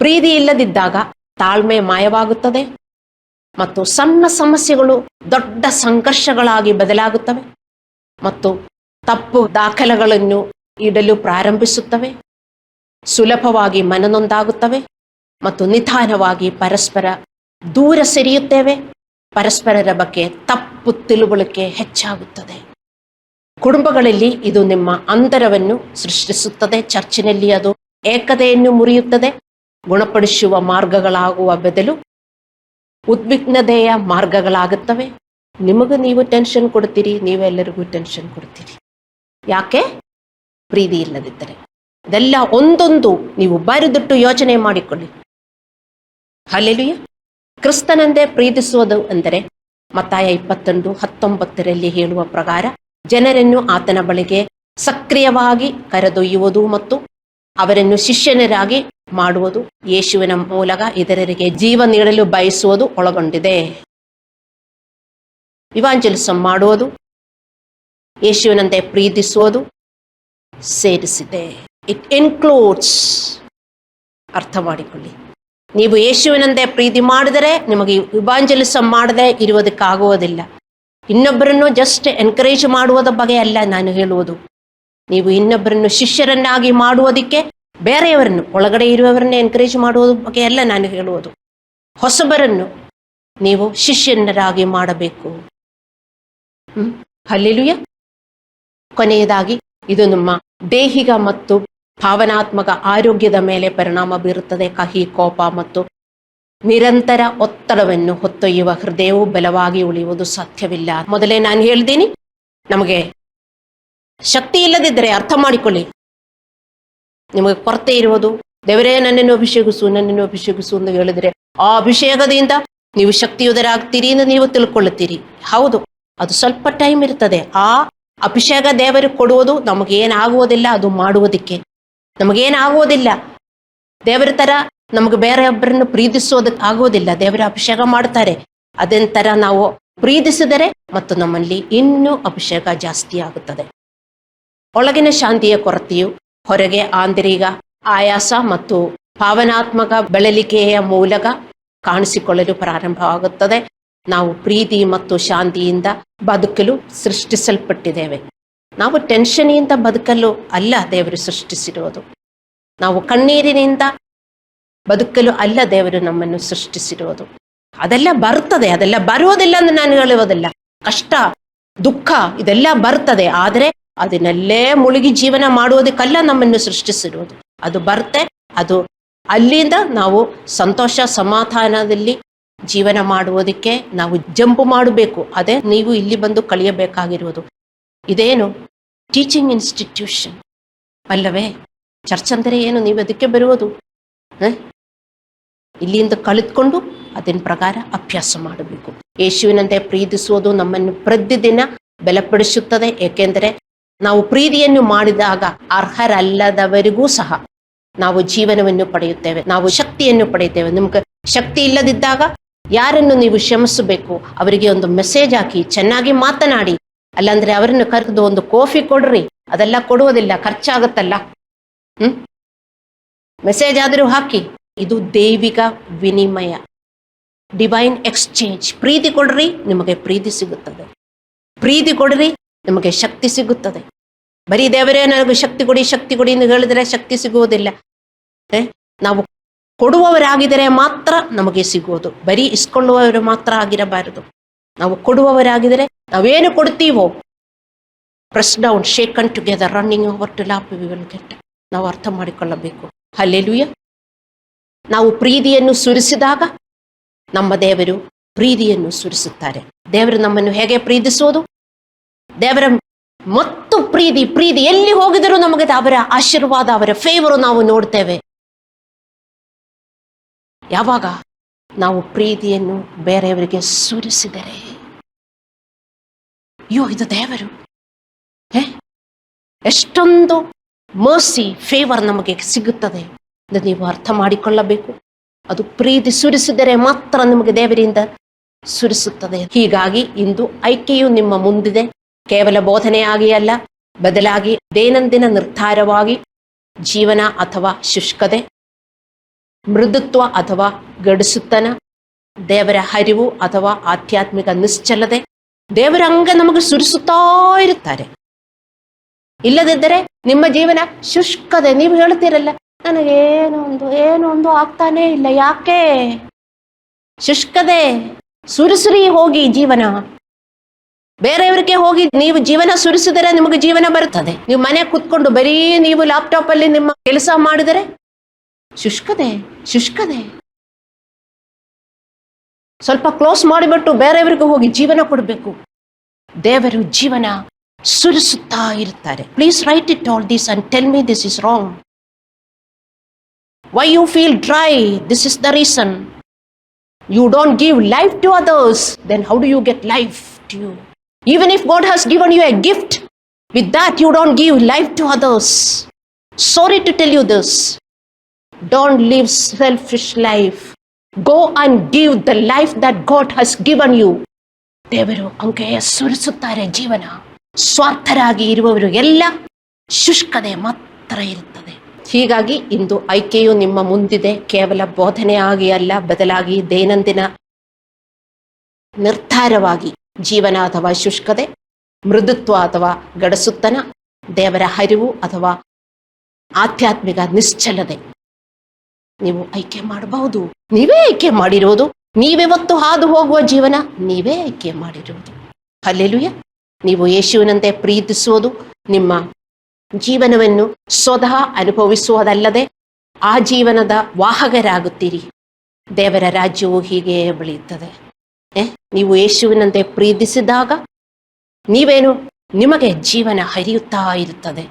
ಪ್ರೀತಿ ಇಲ್ಲದಿದ್ದಾಗ ತಾಳ್ಮೆ ಮಾಯವಾಗುತ್ತದೆ ಮತ್ತು ಸಣ್ಣ ಸಮಸ್ಯೆಗಳು ದೊಡ್ಡ ಸಂಘರ್ಷಗಳಾಗಿ ಬದಲಾಗುತ್ತವೆ ಮತ್ತು ತಪ್ಪು ದಾಖಲೆಗಳನ್ನು ಇಡಲು ಪ್ರಾರಂಭಿಸುತ್ತವೆ. ಸುಲಭವಾಗಿ ಮನನೊಂದಾಗುತ್ತವೆ ಮತ್ತು ನಿಧಾನವಾಗಿ ಪರಸ್ಪರ ದೂರ ಸರಿಯುತ್ತೇವೆ. ಪರಸ್ಪರರ ಬಗ್ಗೆ ತಪ್ಪು ತಿಳುವಳಿಕೆ ಹೆಚ್ಚಾಗುತ್ತದೆ. ಕುಟುಂಬಗಳಲ್ಲಿ ಇದು ನಿಮ್ಮ ಅಂತರವನ್ನು ಸೃಷ್ಟಿಸುತ್ತದೆ. ಚರ್ಚಿನಲ್ಲಿ ಅದು ಏಕತೆಯನ್ನು ಮುರಿಯುತ್ತದೆ. ಗುಣಪಡಿಸುವ ಮಾರ್ಗಗಳಾಗುವ ಬದಲು ಉದ್ವಿಗ್ನತೆಯ ಮಾರ್ಗಗಳಾಗುತ್ತವೆ. ನಿಮಗೆ ನೀವು ಟೆನ್ಷನ್ ಕೊಡ್ತೀರಿ, ನೀವೆಲ್ಲರಿಗೂ ಟೆನ್ಷನ್ ಕೊಡ್ತೀರಿ. ಯಾಕೆ? ಪ್ರೀತಿ ಇಲ್ಲದಿದ್ದರೆ. ಇದೆಲ್ಲ ಒಂದೊಂದು ನೀವು ಬರೆದಿಟ್ಟು ಯೋಚನೆ ಮಾಡಿಕೊಳ್ಳಿ. ಹಲ್ಲೆಲೂಯಾ. ಕ್ರಿಸ್ತನಂದೇ ಪ್ರೀತಿಸುವುದು ಅಂದರೆ ಮತ್ತಾಯ 21:19 ಹೇಳುವ ಪ್ರಕಾರ ಜನರನ್ನು ಆತನ ಬಳಿಗೆ ಸಕ್ರಿಯವಾಗಿ ಕರೆದೊಯ್ಯುವುದು ಮತ್ತು ಅವರನ್ನು ಶಿಷ್ಯನರಾಗಿ ಮಾಡುವುದು ಯೇಸುವಿನ ಮೂಲಕ ಇತರರಿಗೆ ಜೀವ ನೀಡಲು ಬಯಸುವುದು ಒಳಗೊಂಡಿದೆ. ಇವಾಂಜಲಿಸಂ ಮಾಡುವುದು, ಯೇಸುವಿನಂತೆ ಪ್ರೀತಿಸುವುದು ಸೇರಿಸಿದೆ. It includes. ಅರ್ಥ ಮಾಡಿಕೊಳ್ಳಿ, ನೀವು ಯೇಸುವಿನಂತೆ ಪ್ರೀತಿ ಮಾಡಿದರೆ ನಿಮಗೆ ಇವಾಂಜಲಿಸಂ ಮಾಡದೆ ಇರುವುದಕ್ಕಾಗುವುದಿಲ್ಲ. ಇನ್ನೊಬ್ಬರನ್ನು ಜಸ್ಟ್ ಎನ್ಕರೇಜ್ ಮಾಡುವುದ ಬಗ್ಗೆ ಅಲ್ಲ ನಾನು ಹೇಳುವುದು. ನೀವು ಇನ್ನೊಬ್ಬರನ್ನು ಶಿಷ್ಯರನ್ನಾಗಿ ಮಾಡುವುದಕ್ಕೆ ಬೇರೆಯವರನ್ನು, ಒಳಗಡೆ ಇರುವವರನ್ನು ಎನ್ಕರೇಜ್ ಮಾಡುವುದ ಬಗ್ಗೆ ಅಲ್ಲ ನಾನು ಹೇಳುವುದು. ಹೊಸಬರನ್ನು ನೀವು ಶಿಷ್ಯನರಾಗಿ ಮಾಡಬೇಕು. ಹಲ್ಲೆಲೂಯಾ. ಕೊನೆಯದಾಗಿ ಇದು ನಮ್ಮ ದೇಹಿಕ ಮತ್ತು ಭಾವನಾತ್ಮಕ ಆರೋಗ್ಯದ ಮೇಲೆ ಪರಿಣಾಮ ಬೀರುತ್ತದೆ. ಕಹಿ, ಕೋಪ ಮತ್ತು ನಿರಂತರ ಒತ್ತಡವನ್ನು ಹೊತ್ತೊಯ್ಯುವ ಹೃದಯವು ಬಲವಾಗಿ ಉಳಿಯುವುದು ಸಾಧ್ಯವಿಲ್ಲ. ಮೊದಲೇ ನಾನು ಹೇಳ್ತೀನಿ, ನಮಗೆ ಶಕ್ತಿ ಇಲ್ಲದಿದ್ದರೆ ಅರ್ಥ ಮಾಡಿಕೊಳ್ಳಿ, ನಿಮಗೆ ಕೊರತೆ ಇರುವುದು. ದೇವರೇ ನನ್ನನ್ನು ಅಭಿಷೇಕಿಸು, ನನ್ನನ್ನು ಅಭಿಷೇಕಿಸು ಎಂದು ಹೇಳಿದರೆ ಆ ಅಭಿಷೇಕದಿಂದ ನೀವು ಶಕ್ತಿಯುತರಾಗ್ತೀರಿ ಎಂದು ನೀವು ತಿಳ್ಕೊಳ್ಳುತ್ತೀರಿ. ಹೌದು, ಅದು ಸ್ವಲ್ಪ ಟೈಮ್ ಇರ್ತದೆ. ಆ ಅಭಿಷೇಕ ದೇವರು ಕೊಡುವುದು ನಮಗೇನಾಗುವುದಿಲ್ಲ, ಅದು ಮಾಡುವುದಕ್ಕೆ ನಮಗೇನಾಗುವುದಿಲ್ಲ. ದೇವರ ತರ ನಮಗೆ ಬೇರೆಯೊಬ್ಬರನ್ನು ಪ್ರೀತಿಸೋದಕ್ಕೆ ಆಗುವುದಿಲ್ಲ. ದೇವರ ಅಭಿಷೇಕ ಮಾಡ್ತಾರೆ. ಅದಂತರ ನಾವು ಪ್ರೀತಿಸಿದರೆ ಮತ್ತು ನಮ್ಮಲ್ಲಿ ಇನ್ನೂ ಅಭಿಷೇಕ ಜಾಸ್ತಿ ಆಗುತ್ತದೆ. ಒಳಗಿನ ಶಾಂತಿಯ ಕೊರತೆಯು ಹೊರಗೆ ಆಂತರಿಕ ಆಯಾಸ ಮತ್ತು ಭಾವನಾತ್ಮಕ ಬಳಲಿಕೆಯ ಮೂಲಕ ಕಾಣಿಸಿಕೊಳ್ಳಲು ಪ್ರಾರಂಭವಾಗುತ್ತದೆ. ನಾವು ಪ್ರೀತಿ ಮತ್ತು ಶಾಂತಿಯಿಂದ ಬದುಕಲು ಸೃಷ್ಟಿಸಲ್ಪಟ್ಟಿದ್ದೇವೆ. ನಾವು ಟೆನ್ಷನಿಂದ ಬದುಕಲು ಅಲ್ಲ ದೇವರು ಸೃಷ್ಟಿಸಿರುವುದು. ನಾವು ಕಣ್ಣೀರಿನಿಂದ ಬದುಕಲು ಅಲ್ಲ ದೇವರು ನಮ್ಮನ್ನು ಸೃಷ್ಟಿಸಿರುವುದು. ಅದೆಲ್ಲ ಬರ್ತದೆ, ಅದೆಲ್ಲ ಬರುವುದಿಲ್ಲ ಎಂದು ನಾನು ಹೇಳುವುದಿಲ್ಲ. ಕಷ್ಟ, ದುಃಖ ಇದೆಲ್ಲ ಬರ್ತದೆ. ಆದರೆ ಅದನ್ನಲ್ಲೇ ಮುಳುಗಿ ಜೀವನ ಮಾಡುವುದಕ್ಕಲ್ಲ ನಮ್ಮನ್ನು ಸೃಷ್ಟಿಸಿರುವುದು. ಅದು ಬರ್ತೆ, ಅದು ಅಲ್ಲಿಂದ ನಾವು ಸಂತೋಷ ಸಮಾಧಾನದಲ್ಲಿ ಜೀವನ ಮಾಡುವುದಕ್ಕೆ ನಾವು ಜಂಪ್ ಮಾಡಬೇಕು. ಅದೇ ನೀವು ಇಲ್ಲಿ ಬಂದು ಕಲಿಯಬೇಕಾಗಿರುವುದು. ಇದೇನು ಟೀಚಿಂಗ್ ಇನ್ಸ್ಟಿಟ್ಯೂಷನ್ ಅಲ್ಲವೇ? ಚರ್ಚ್ ಅಂದರೆ ಏನು? ನೀವು ಅದಕ್ಕೆ ಬರುವುದು. ಇಲ್ಲಿಂದ ಕಲಿತ್ಕೊಂಡು ಅದರ ಪ್ರಕಾರ ಅಭ್ಯಾಸ ಮಾಡಬೇಕು. ಯೇಸುವಿನಂತೆ ಪ್ರೀತಿಸುವುದು ನಮ್ಮನ್ನು ಪ್ರತಿದಿನ ಬಲಪಡಿಸುತ್ತದೆ. ಏಕೆಂದರೆ ನಾವು ಪ್ರೀತಿಯನ್ನು ಮಾಡಿದಾಗ ಅರ್ಹರಲ್ಲದವರಿಗೂ ಸಹ ನಾವು ಜೀವನವನ್ನು ಪಡೆಯುತ್ತೇವೆ, ನಾವು ಶಕ್ತಿಯನ್ನು ಪಡೆಯುತ್ತೇವೆ. ನಿಮ್ಗೆ ಶಕ್ತಿ ಇಲ್ಲದಿದ್ದಾಗ ಯಾರನ್ನು ನೀವು ಕ್ಷಮಿಸಬೇಕು, ಅವರಿಗೆ ಒಂದು ಮೆಸೇಜ್ ಹಾಕಿ, ಚೆನ್ನಾಗಿ ಮಾತನಾಡಿ. ಅಲ್ಲಾಂದ್ರೆ ಅವರನ್ನು ಕರೆದು ಒಂದು ಕಾಫಿ ಕೊಡ್ರಿ. ಅದೆಲ್ಲ ಕೊಡುವುದಿಲ್ಲ, ಖರ್ಚಾಗುತ್ತಲ್ಲ. ಮೆಸೇಜ್ ಆದರೂ ಹಾಕಿ. ಇದು ದೈವಿಕ ವಿನಿಮಯ, ಡಿವೈನ್ ಎಕ್ಸ್ಚೇಂಜ್. ಪ್ರೀತಿ ಕೊಡ್ರಿ, ನಿಮಗೆ ಪ್ರೀತಿ ಸಿಗುತ್ತದೆ. ಪ್ರೀತಿ ಕೊಡ್ರಿ, ನಿಮಗೆ ಶಕ್ತಿ ಸಿಗುತ್ತದೆ. ಬರೀ ದೇವರೇ ನನಗೆ ಶಕ್ತಿ ಕೊಡಿ, ಶಕ್ತಿ ಕೊಡಿ ಎಂದು ಹೇಳಿದರೆ ಶಕ್ತಿ ಸಿಗುವುದಿಲ್ಲ. ನಾವು ಕೊಡುವವರಾಗಿದ್ದರೆ ಮಾತ್ರ ನಮಗೆ ಸಿಗುವುದು. ಬರೀ ಇಸ್ಕೊಳ್ಳುವವರು ಮಾತ್ರ ಆಗಿರಬಾರದು. ನಾವು ಕೊಡುವವರಾಗಿದ್ದರೆ ನಾವೇನು ಕೊಡ್ತೀವೋ, press down, shaken together, running over to lap we will get. ನಾವು ಅರ್ಥ ಮಾಡಿಕೊಳ್ಳಬೇಕು. ಹಲ್ಲೆಲೂಯಾ. ನಾವು ಪ್ರೀತಿಯನ್ನು ಸುರಿಸಿದಾಗ ನಮ್ಮ ದೇವರು ಪ್ರೀತಿಯನ್ನು ಸುರಿಸುತ್ತಾರೆ. ದೇವರು ನಮ್ಮನ್ನು ಹೇಗೆ ಪ್ರೀತಿಸುವುದು? ದೇವರ ಮತ್ತು ಪ್ರೀತಿ ಎಲ್ಲಿ ಹೋಗಿದರೂ ನಮಗೆ ಅವರ ಆಶೀರ್ವಾದ, ಅವರ ಫೇವರು ನಾವು ನೋಡ್ತೇವೆ. ಯಾವಾಗ ನಾವು ಪ್ರೀತಿಯನ್ನು ಬೇರೆಯವರಿಗೆ ಸುರಿಸಿದರೆ, ಅಯ್ಯೋ ಇದು ದೇವರು, ಎಷ್ಟೊಂದು ಮರ್ಸಿ, ಫೇವರ್ ನಮಗೆ ಸಿಗುತ್ತದೆ ಎಂದು ನೀವು ಅರ್ಥ ಮಾಡಿಕೊಳ್ಳಬೇಕು. ಅದು ಪ್ರೀತಿ ಸುರಿಸಿದರೆ ಮಾತ್ರ ನಿಮಗೆ ದೇವರಿಂದ ಸುರಿಸುತ್ತದೆ. ಹೀಗಾಗಿ ಇಂದು ಐಕ್ಯೆಯು ನಿಮ್ಮ ಮುಂದಿದೆ. ಕೇವಲ ಬೋಧನೆಯಾಗಿ ಅಲ್ಲ, ಬದಲಾಗಿ ದೈನಂದಿನ ನಿರ್ಧಾರವಾಗಿ ಜೀವನ ಅಥವಾ ಶುಷ್ಕತೆ, ಮೃದುತ್ವ ಅಥವಾ ಗಡಿಸುತನ, ದೇವರ ಹರಿವು ಅಥವಾ ಆಧ್ಯಾತ್ಮಿಕ ನಿಶ್ಚಲತೆ ದೇವರ ಅಂಗ ನಮಗೆ ಸುರಿಸುತ್ತಾ ಇರುತ್ತಾರೆ. ಇಲ್ಲದಿದ್ದರೆ ನಿಮ್ಮ ಜೀವನ ಶುಷ್ಕತೆ. ನೀವು ಹೇಳ್ತೀರಲ್ಲ, ನನಗೆ ಏನೋ ಒಂದು ಆಗ್ತಾನೇ ಇಲ್ಲ, ಯಾಕೆ? ಶುಷ್ಕತೆ. ಸುರಿಸುರಿ ಹೋಗಿ ಜೀವನ. ಬೇರೆಯವರಿಗೆ ಹೋಗಿ ನೀವು ಜೀವನ ಸುರಿಸಿದರೆ ನಿಮಗೆ ಜೀವನ ಬರುತ್ತದೆ. ನೀವು ಮನೆ ಕೂತ್ಕೊಂಡು ಬರೀ ನೀವು ಲ್ಯಾಪ್ಟಾಪ್ ಅಲ್ಲಿ ನಿಮ್ಮ ಕೆಲಸ ಮಾಡಿದರೆ ಶುಷ್ಕತೆ. ಸ್ವಲ್ಪ ಕ್ಲೋಸ್ ಮಾಡಿಬಿಟ್ಟು ಬೇರೆಯವರಿಗೆ ಹೋಗಿ ಜೀವನ ಕೊಡಬೇಕು. ದೇವರು ಜೀವನ ಸುರಿಸುತ್ತಾ ಇರ್ತಾರೆ. Please write it all this and tell me this is wrong. Why you feel dry? This is the reason. You don't give life to others, then how do you get life to you? Even if God has given you a gift, with that you don't give life to others. Sorry to tell you this. Don't live selfish life. Go and give the life that God has given you. ದೇವರು ಅಂಕೆಯ ಸುರಿಸುತ್ತಾರೆ ಜೀವನ. ಸ್ವಾರ್ಥರಾಗಿ ಇರುವವರು ಎಲ್ಲ ಶುಷ್ಕತೆ ಮಾತ್ರ ಇರುತ್ತದೆ. ಹೀಗಾಗಿ ಇಂದು ಆಯ್ಕೆಯು ನಿಮ್ಮ ಮುಂದಿದೆ. ಕೇವಲ ಬೋಧನೆಯಾಗಿ ಅಲ್ಲ, ಬದಲಾಗಿ ದೈನಂದಿನ ನಿರ್ಧಾರವಾಗಿ ಜೀವನ ಅಥವಾ ಶುಷ್ಕತೆ, ಮೃದುತ್ವ ಅಥವಾ ಗಡಸುತನ, ದೇವರ ಹರಿವು ಅಥವಾ ಆಧ್ಯಾತ್ಮಿಕ ನಿಶ್ಚಲತೆ ನೀವು ಆಯ್ಕೆ ಮಾಡಬಹುದು. ನೀವೇ ಆಯ್ಕೆ ಮಾಡಿರುವುದು. ನೀವಿವತ್ತು ಹಾದು ಹೋಗುವ ಜೀವನ ನೀವೇ ಆಯ್ಕೆ ಮಾಡಿರುವುದು. ಹಲ್ಲೆಲೂಯ. ನೀವು ಯೇಸುವಿನಂತೆ ಪ್ರೀತಿಸುವುದು ನಿಮ್ಮ ಜೀವನವನ್ನು ಸ್ವತಃ ಅನುಭವಿಸುವುದಲ್ಲದೆ ಆ ಜೀವನದ ವಾಹಕರಾಗುತ್ತೀರಿ. ದೇವರ ರಾಜ್ಯವು ಹೀಗೆ ಬೆಳೆಯುತ್ತದೆ. ನೀವು ಯೇಸುವಿನಂತೆ ಪ್ರೀತಿಸಿದಾಗ ನಿಮಗೆ ಜೀವನ ಹರಿಯುತ್ತಾ ಇರುತ್ತದೆ.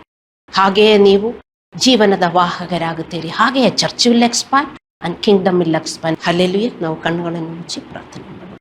ಹಾಗೆಯೇ ನೀವು ಜೀವನದ ವಾಹಕರಾಗುತ್ತೀರಿ. ಹಾಗೆಯೇ church will expand and Kingdom will expand. Hallelujah. ನಾವು ಕಣ್ಣುಗಳನ್ನು ಮುಚ್ಚಿ ಪ್ರಾರ್ಥನೆ ಮಾಡೋಣ.